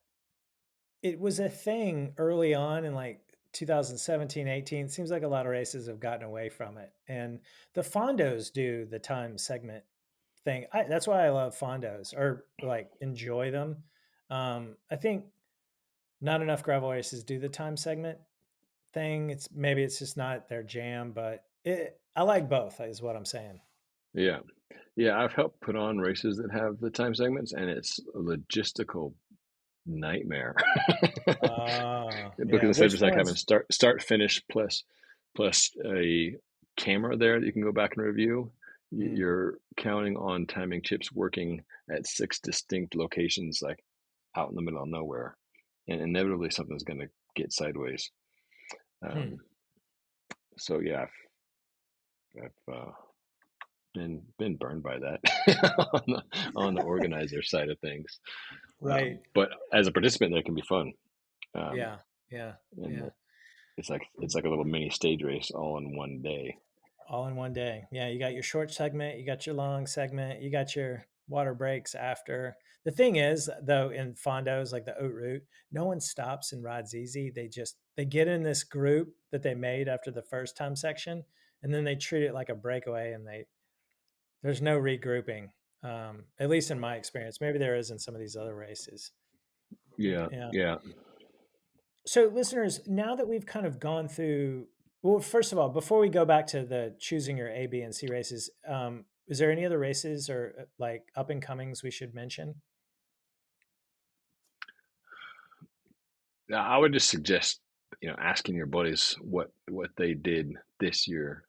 it was a thing early on in like 2017, 18. It seems like a lot of races have gotten away from it. And the Fondos do the time segment thing. That's why I love Fondos or like enjoy them. I think not enough gravel races do the time segment thing. Maybe it's just not their jam, but I like both, is what I'm saying. Yeah, yeah. I've helped put on races that have the time segments, and it's a logistical nightmare. Because Yeah. instead of Which just like having ones? start finish plus a camera there that you can go back and review, Mm, you're counting on timing chips working at 6 distinct locations, like out in the middle of nowhere, and inevitably something's going to get sideways. hmm. Um, so yeah, I've been burned by that on the organizer side of things. Right. But as a participant, that can be fun. Um, Yeah. Yeah. and Yeah. it's like a little mini stage race all in one day. All in one day. Yeah, you got your short segment, you got your long segment, you got your water breaks after. The thing is, though, in Fondos like the Haute Route, no one stops and rides easy. They get in this group that they made after the first time section, and then they treat it like a breakaway, and there's no regrouping. At least in my experience. Maybe there is in some of these other races. Yeah, Yeah. yeah. So, listeners, now that we've kind of gone through, well, first of all, before we go back to the choosing your A, B, and C races, is there any other races or like up and comings we should mention? Now, I would just suggest, asking your buddies what they did this year,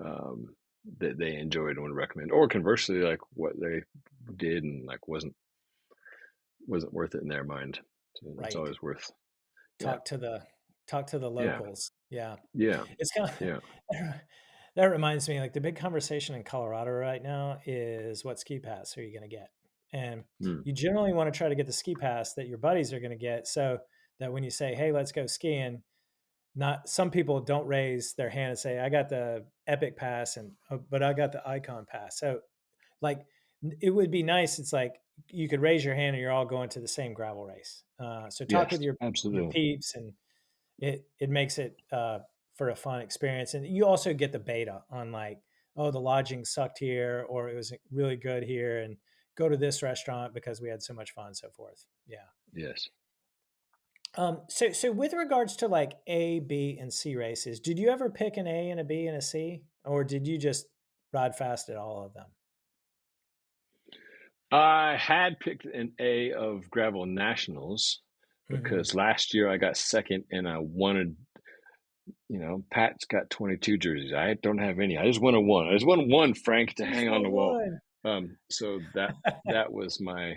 um, that they enjoyed and would recommend, or conversely, like what they did and like wasn't worth it in their mind. So it's Right. always worth. Yeah, Talk to the talk to the yeah, locals. Yeah. yeah, It's kind yeah. of that reminds me, like the big conversation in Colorado right now is what ski pass are you going to get? And Mm, you generally want to try to get the ski pass that your buddies are going to get so that when you say, "Hey, let's go skiing," not some people don't raise their hand and say, "I got the Epic pass and but I got the Icon pass." So like it would be nice. It's like you could raise your hand and you're all going to the same gravel race. So talk yes, with your absolutely. peeps, and it makes it for a fun experience. And you also get the beta on like, oh, the lodging sucked here, or it was really good here, and go to this restaurant because we had so much fun, and so forth. Yeah. Yes. So with regards to like A, B, and C races, did you ever pick an A and a B and a C, or did you just ride fast at all of them? I had picked an A of gravel nationals Hmm. because last year I got second and I wanted, Pat's got 22 jerseys. I don't have any. I just wanted one. I just wanted one, Frank, to I just hang on want the wall. one. So that was my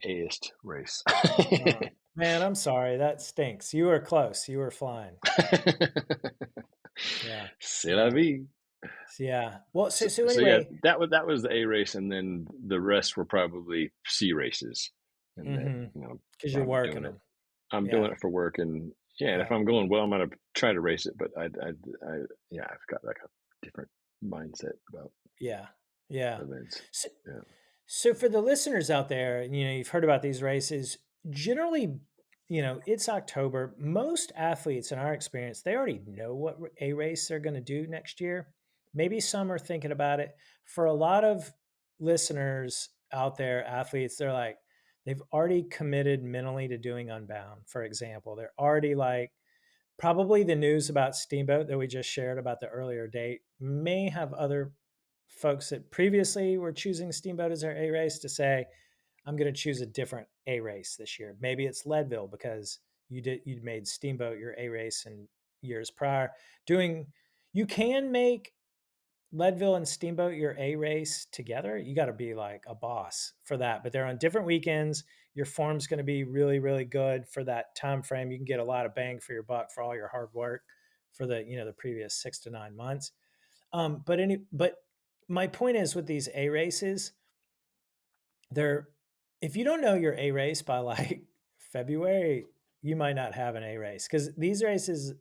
A-ist race. Oh, man, I'm sorry. That stinks. You were close. You were flying. Yeah. C'est la Yeah. vie. Yeah. Well, so So, so so yeah, anyway, that was the A race, and then the rest were probably C races, and that because 'cause you're I'm working doing it. them. I'm doing Yeah. it for work, and yeah, and if Yeah. I'm going well, I'm gonna try to race it. But I yeah, I've got like a different mindset about Yeah. Yeah. events. So, Yeah. so for the listeners out there, you've heard about these races. Generally, it's October. Most athletes, in our experience, they already know what a race they're going to do next year. Maybe some are thinking about it. For a lot of listeners out there, athletes, they're like, they've already committed mentally to doing Unbound, for example. They're already like, probably the news about Steamboat that we just shared about the earlier date may have other folks that previously were choosing Steamboat as their A race to say, I'm going to choose a different A race this year. Maybe it's Leadville because you'd made Steamboat your A race in years prior. Doing You can make Leadville and Steamboat your A race together. You got to be like a boss for that. But they're on different weekends. Your form's going to be really, really good for that time frame. You can get a lot of bang for your buck for all your hard work for the previous 6 to 9 months. But my point is with these A races, they're if you don't know your A race by like February, you might not have an A race because these races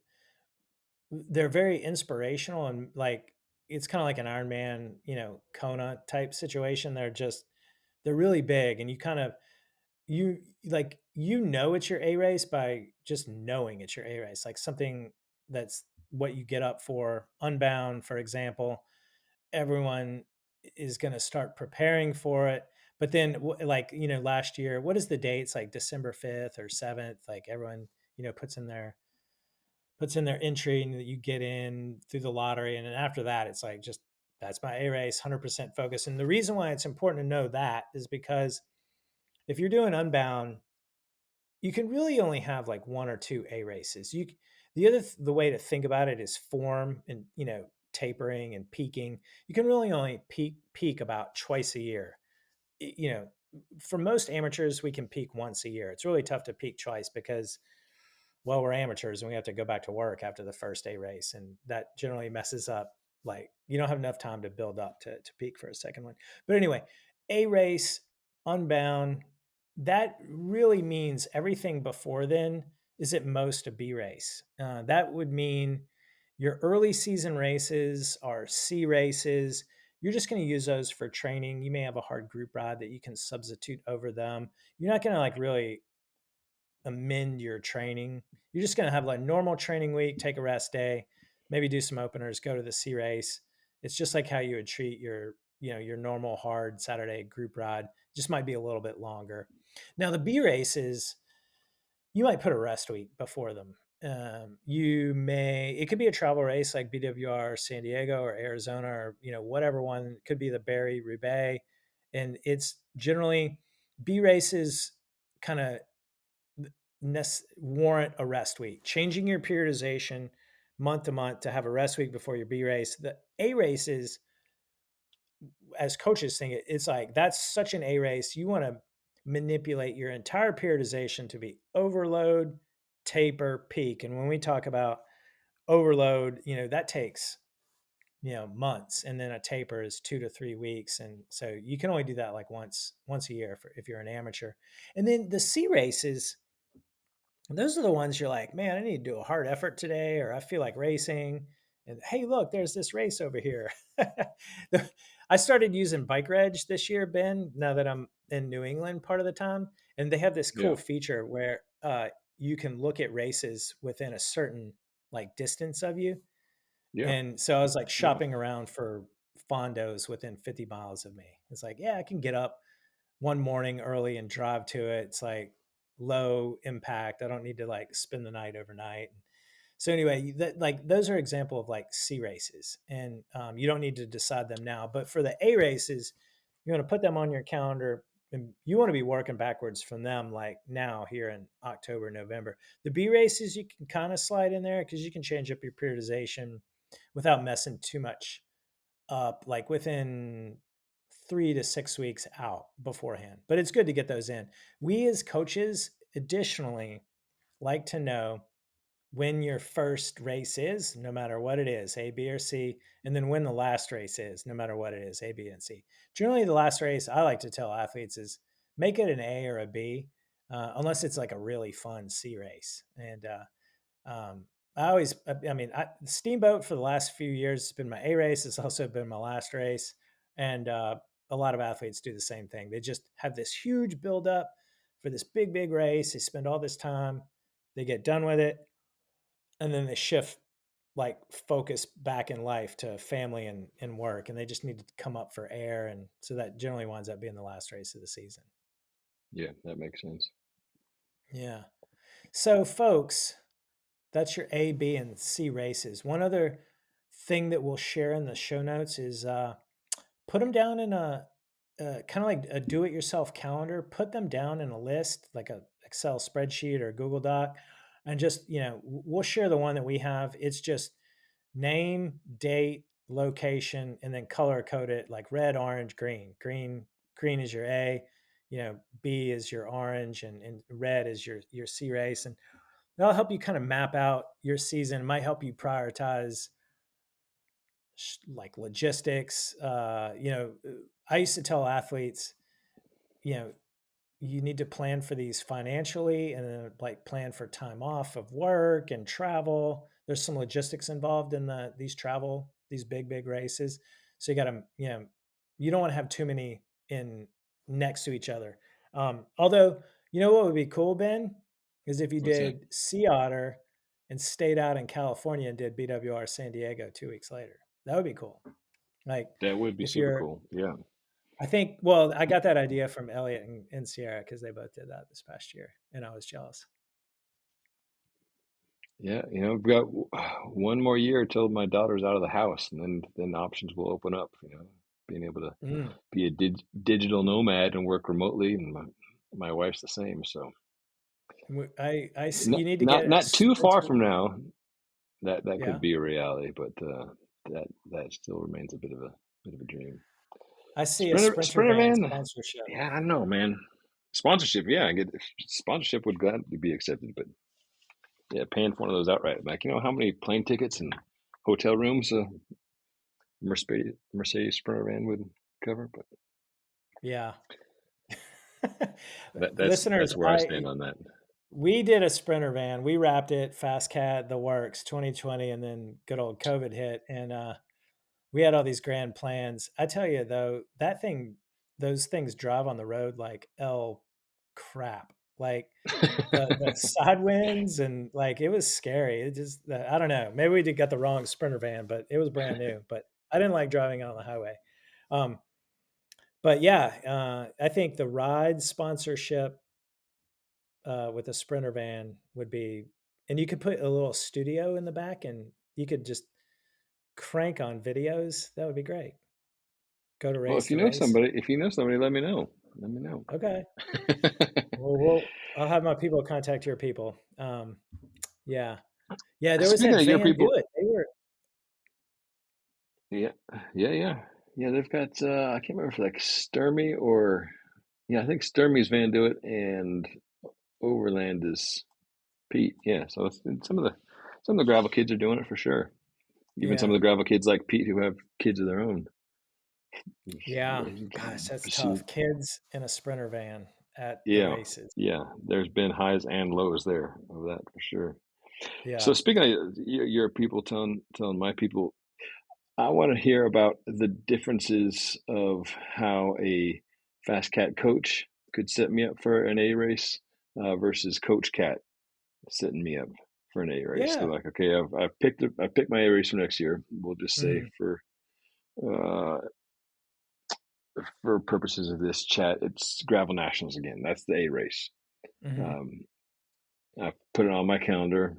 they're very inspirational and like it's kind of like an Ironman, Kona type situation. They're really big and you kind of it's your A race by just knowing it's your A race, like something that's what you get up for. Unbound, for example, everyone is going to start preparing for it. But then, like, last year, what is the dates like December 5th or 7th? Like everyone, puts in their entry and that you get in through the lottery. And then after that, it's like just that's my A race, 100% focus. And the reason why it's important to know that is because if you're doing Unbound, you can really only have like one or two A races. The way to think about it is form and tapering and peaking. You can really only peak about twice a year. You know, for most amateurs, we can peak once a year. It's really tough to peak twice because we're amateurs and we have to go back to work after the first A race. And that generally messes up. Like you don't have enough time to build up to peak for a second one. But anyway, A race, Unbound, that really means everything before then is at most a B race. That would mean your early season races are C races. You're just going to use those for training. You may have a hard group ride that you can substitute over them. You're not going to like really amend your training. You're just going to have like normal training week, take a rest day, maybe do some openers, go to the C race. It's just like how you would treat your your normal hard Saturday group ride. Just might be a little bit longer. Now the B races, you might put a rest week before them. It could be a travel race like BWR San Diego or Arizona, or whatever one. It could be the Barry Roubaix, and it's generally B races kind of warrant a rest week. Changing your periodization month to month to have a rest week before your B race. The A races, as coaches think, it's like that's such an A race. You want to manipulate your entire periodization to be overload, taper, peak. And when we talk about overload, that takes months, and then a taper is 2 to 3 weeks, and so you can only do that like once a year if you're an amateur. And then the C races, those are the ones you're like, man, I need to do a hard effort today, or I feel like racing. And hey, look, there's this race over here. I started using Bike Reg this year, Ben, now that I'm in New England part of the time. And they have this cool Yeah. feature where you can look at races within a certain like distance of you. Yeah. And so I was like Yeah. shopping around for fondos within 50 miles of me. It's like, yeah, I can get up one morning early and drive to it. It's like low impact. I don't need to like spend the night overnight. So anyway, like those are example of like C races, and you don't need to decide them now. But for the A races, you want to put them on your calendar, and you want to be working backwards from them, like now here in October, November. The B races you can kind of slide in there because you can change up your periodization without messing too much up, like within 3 to 6 weeks out beforehand. But it's good to get those in. We as coaches, additionally, like to know when your first race is, no matter what it is, A, B, or C, and then when the last race is, no matter what it is, A, B, and C. Generally, the last race I like to tell athletes is make it an A or a B, unless it's like a really fun C race. And Steamboat for the last few years has been my A race. It's also been my last race. And a lot of athletes do the same thing. They just have this huge buildup for this big, big race. They spend all this time, they get done with it, and then they shift like focus back in life to family and work. And they just need to come up for air. And so that generally winds up being the last race of the season. Yeah. That makes sense. Yeah. So, folks, that's your A, B, and C races. One other thing that we'll share in the show notes is put them down in a kind of like a do-it-yourself calendar. Put them down in a list, like a Excel spreadsheet or Google Doc, and just we'll share the one that we have. It's just name, date, location, and then color code it like red, orange, green. Green is your A. B is your orange, and red is your C race, and that'll help you kind of map out your season. It might help you prioritize like logistics. I used to tell athletes, you know, you need to plan for these financially, and then like plan for time off of work and travel. There's some logistics involved in these big races. So you got to, you don't want to have too many in next to each other. Although, what would be cool, Ben, is if you What's that? did Sea Otter and stayed out in California and did BWR San Diego 2 weeks later. That would be cool. Like That would be if super you're, cool. Yeah. well, I got that idea from Elliot and Sierra because they both did that this past year, and I was jealous. Yeah. I've got one more year till my daughter's out of the house, and then options will open up. Being able to Mm. be a digital nomad and work remotely, and my wife's the same. So You not need to not get a not too far sprinter. from now that could Yeah, be a reality, but that still remains a bit of a dream. I see a Sprinter sprinter van van. sponsorship. Yeah, I don't know, man. Sponsorship, yeah, I get sponsorship would gladly be accepted, but yeah, paying for one of those outright, like how many plane tickets and hotel rooms a Mercedes Sprinter van would cover, but Yeah. that's Listeners, where I stand on that. we did a sprinter van. We wrapped it, FasCat, the works, 2020, and then good old COVID hit, and we had all these grand plans. I tell you though, those things drive on the road like crap. Like the side winds, and like it was scary. It just I don't know. Maybe we did get the wrong sprinter van, but it was brand new. But I didn't like driving on the highway. But yeah, I think the ride sponsorship with a Sprinter van would be, and you could put a little studio in the back, and you could just crank on videos. That would be great. Go to Well, race to race. if you know somebody, let me know. Let me know. Okay. Well, I'll have my people contact your people. Yeah, yeah. There was Speaking that of your van. Do people, it. They were. yeah, yeah. They've got I can't remember if like Sturmy or yeah, I think Sturmy's Van Do It and Overland is Pete. Yeah, so some of the gravel kids are doing it for sure. Even some of Yeah, the gravel kids like Pete who have kids of their own. yeah. They kind Gosh, of that's pursue. tough. Kids in a Sprinter van at the Yeah, races. yeah. There's been highs and lows there of that for sure. So Yeah, speaking of your people telling my people, I want to hear about the differences of how a FasCat coach could set me up for an A race versus CoachCat setting me up for an A race. So yeah. like, okay, I've picked my A race for next year. We'll just say Hmm. uh, for purposes of this chat, it's Gravel Nationals again. That's the A race. Hmm. Um, I put it on my calendar.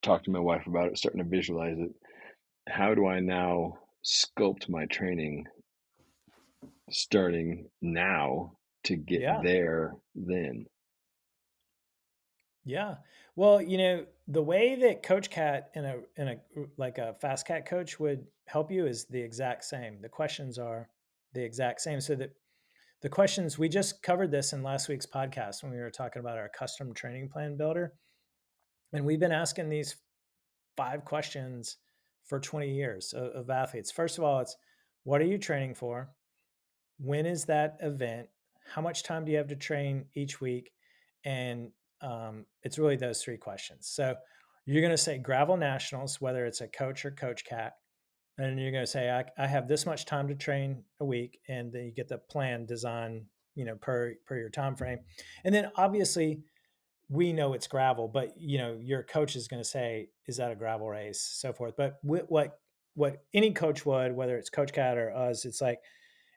Talked to my wife about it, starting to visualize it. How do I now sculpt my training starting now to get Yeah, there then? yeah. Well, the way that Coach Cat in a like a Fast Cat coach would help you is the exact same. The questions are the exact same. So that the questions, we just covered this in last week's podcast when we were talking about our custom training plan builder, and we've been asking these 5 questions for 20 years of athletes. First of all, it's what are you training for? When is that event? How much time do you have to train each week? And it's really those 3 questions. So you're going to say gravel nationals, whether it's a coach or coach cat. And you're going to say, I have this much time to train a week. And then you get the plan design, per your time frame. And then obviously we know it's gravel, but your coach is going to say, "Is that a gravel race?" So forth. But what any coach would, whether it's Coach Cat or us, it's like,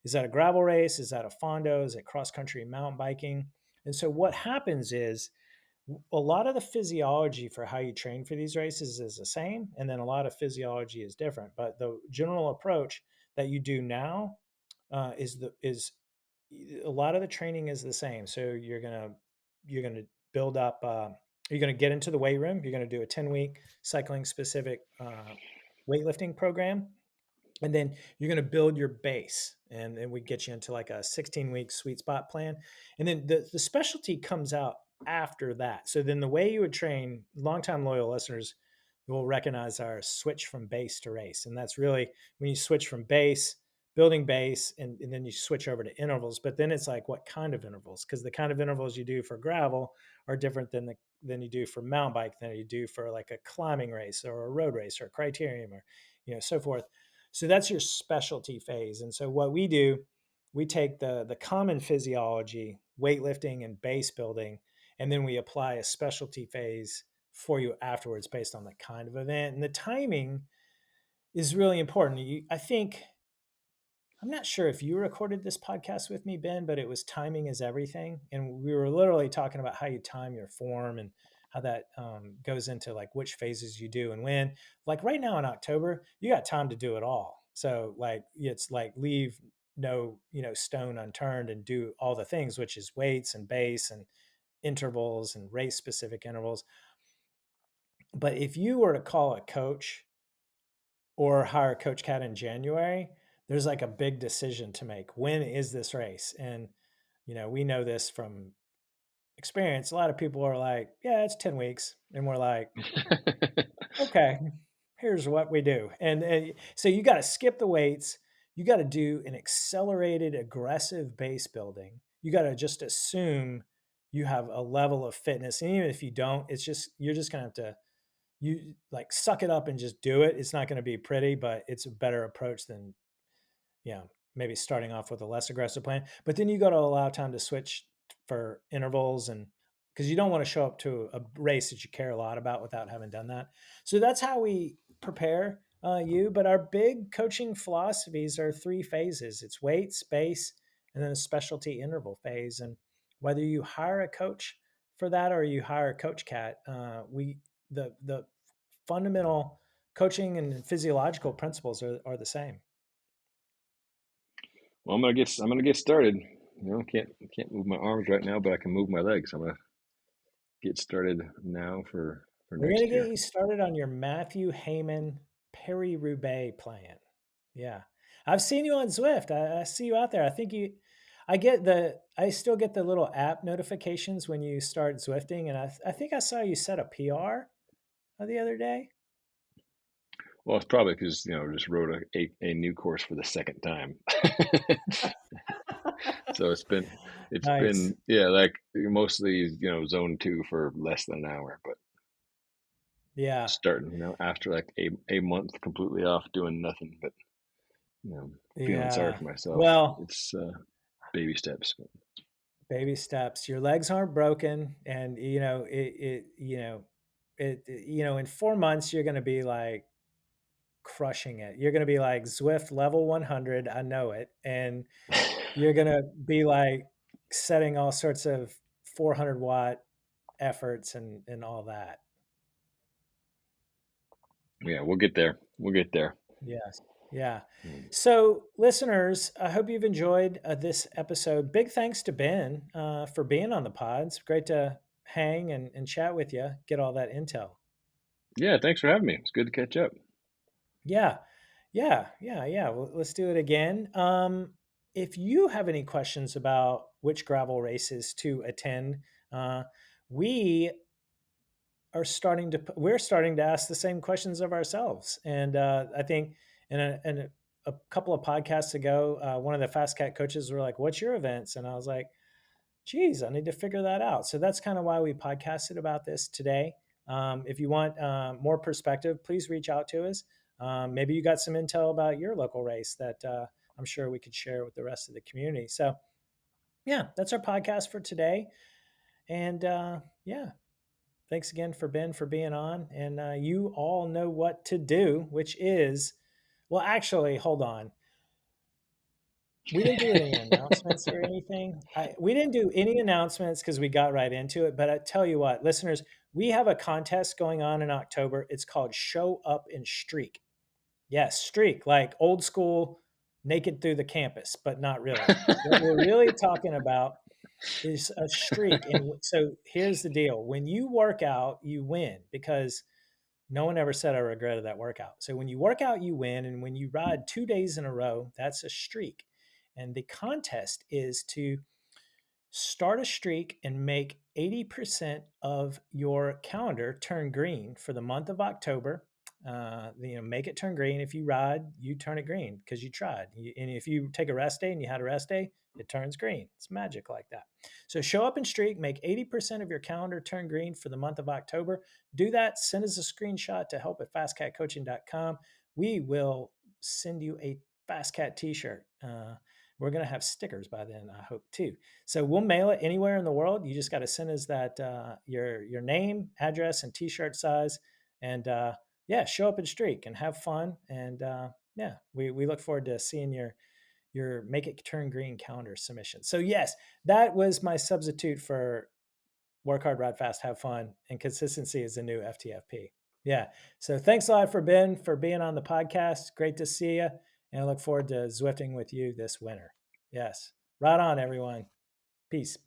is that a gravel race? Is that a fondo? Is it cross country mountain biking? And so what happens is a lot of the physiology for how you train for these races is the same, and then a lot of physiology is different. But the general approach that you do now is a lot of the training is the same. So you're gonna build up. You're gonna get into the weight room. You're gonna do a 10-week cycling specific weightlifting program, and then you're going to build your base, and then we get you into like a 16-week sweet spot plan, and then the specialty comes out after that. So then the way you would train, longtime loyal listeners will recognize our switch from base to race, and that's really when you switch from base, building base, and then you switch over to intervals. But then it's like, what kind of intervals? Because the kind of intervals you do for gravel are different than you do for mountain bike, than you do for like a climbing race or a road race or a criterium, or so forth. So that's your specialty phase. And so what we do, we take the common physiology, weightlifting and base building, and then we apply a specialty phase for you afterwards based on the kind of event. And the timing is really important. I think, I'm not sure if you recorded this podcast with me, Ben, but it was timing is everything. And we were literally talking about how you time your form and how that goes into like which phases you do and when. Like right now in October, you got time to do it all. So like it's like leave no stone unturned and do all the things, which is weights and base and intervals and race specific intervals. But if you were to call a coach or hire Coach Cat in January, there's like a big decision to make. When is this race? And, we know this from experience. A lot of people are like, yeah, it's 10 weeks. And we're like, okay, here's what we do. And so you got to skip the weights. You got to do an accelerated, aggressive base building. You got to just assume you have a level of fitness. And even if you don't, you're just going to have to you like suck it up and just do it. It's not going to be pretty, but it's a better approach than, maybe starting off with a less aggressive plan. But then you got to allow time to switch for intervals, and because you don't want to show up to a race that you care a lot about without having done that. So that's how we prepare. you, but our big coaching philosophies are three phases: it's weight, space, and then a specialty interval phase. And whether you hire a coach for that or you hire a CoachCat, the fundamental coaching and physiological principles are the same. Well, I'm gonna get started. Can't move my arms right now, but I can move my legs. I'm gonna get started now for We're going to next get year. you started on your Matthew Heyman Peri-Roubaix plan. Yeah. I've seen you on Zwift. I see you out there. I still get the little app notifications when you start Zwifting. And I think I saw you set a PR the other day. Well, it's probably because just rode a new course for the second time. So it's been Nice. yeah, like mostly zone two for less than an hour, but Yeah. starting after like a month completely off doing nothing but feeling sorry Yeah. for myself. Well, It's baby steps. baby steps. Your legs aren't broken. And, in 4 months, you're going to be like, crushing it. You're going to be like Zwift level 100. I know it. And you're going to be like setting all sorts of 400-watt efforts and all that. Yeah, we'll get there. We'll get there. Yes. Yeah. Mm. So, listeners, I hope you've enjoyed this episode. Big thanks to Ben for being on the pod. It's great to hang and chat with you, get all that intel. Yeah, thanks for having me. It's good to catch up. Yeah. Yeah. Well, let's do it again. If you have any questions about which gravel races to attend, uh, we we're starting to ask the same questions of ourselves. And I think in a couple of podcasts ago, one of the FasCat coaches were like, "What's your events?" And I was like, geez, I need to figure that out. So that's kind of why we podcasted about this today. If you want more perspective, please reach out to us. Maybe you got some intel about your local race that I'm sure we could share with the rest of the community. So, yeah, that's our podcast for today. And yeah, thanks again for Ben for being on. And you all know what to do, which is, well, actually, hold on. We didn't do any announcements or anything. We didn't do any announcements because we got right into it. But I tell you what, listeners, we have a contest going on in October. It's called Show Up and Streak. Yes, streak, like old school, naked through the campus, but not really. What we're really talking about is a streak. And so here's the deal: when you work out, you win because no one ever said I regretted that workout. So when you work out, you win. And when you ride 2 days in a row, that's a streak. And the contest is to start a streak and make 80% of your calendar turn green for the month of October. Make it turn green. If you ride, you turn it green because you tried. And if you take a rest day and you had a rest day, it turns green. It's magic like that. So show up and streak, make 80% of your calendar turn green for the month of October. Do that. Send us a screenshot to help at fastcatcoaching.com. We will send you a FastCat t-shirt. We're going to have stickers by then, I hope too. So we'll mail it anywhere in the world. You just got to send us that your name, address, and t-shirt size, and yeah, show up and streak and have fun. And yeah, we look forward to seeing your make it turn green calendar submission. So yes, that was my substitute for work hard, ride fast, have fun, and consistency is the new FTFP. Yeah. So thanks a lot for Ben for being on the podcast. Great to see you, and I look forward to Zwifting with you this winter. Yes. Right on, everyone. Peace.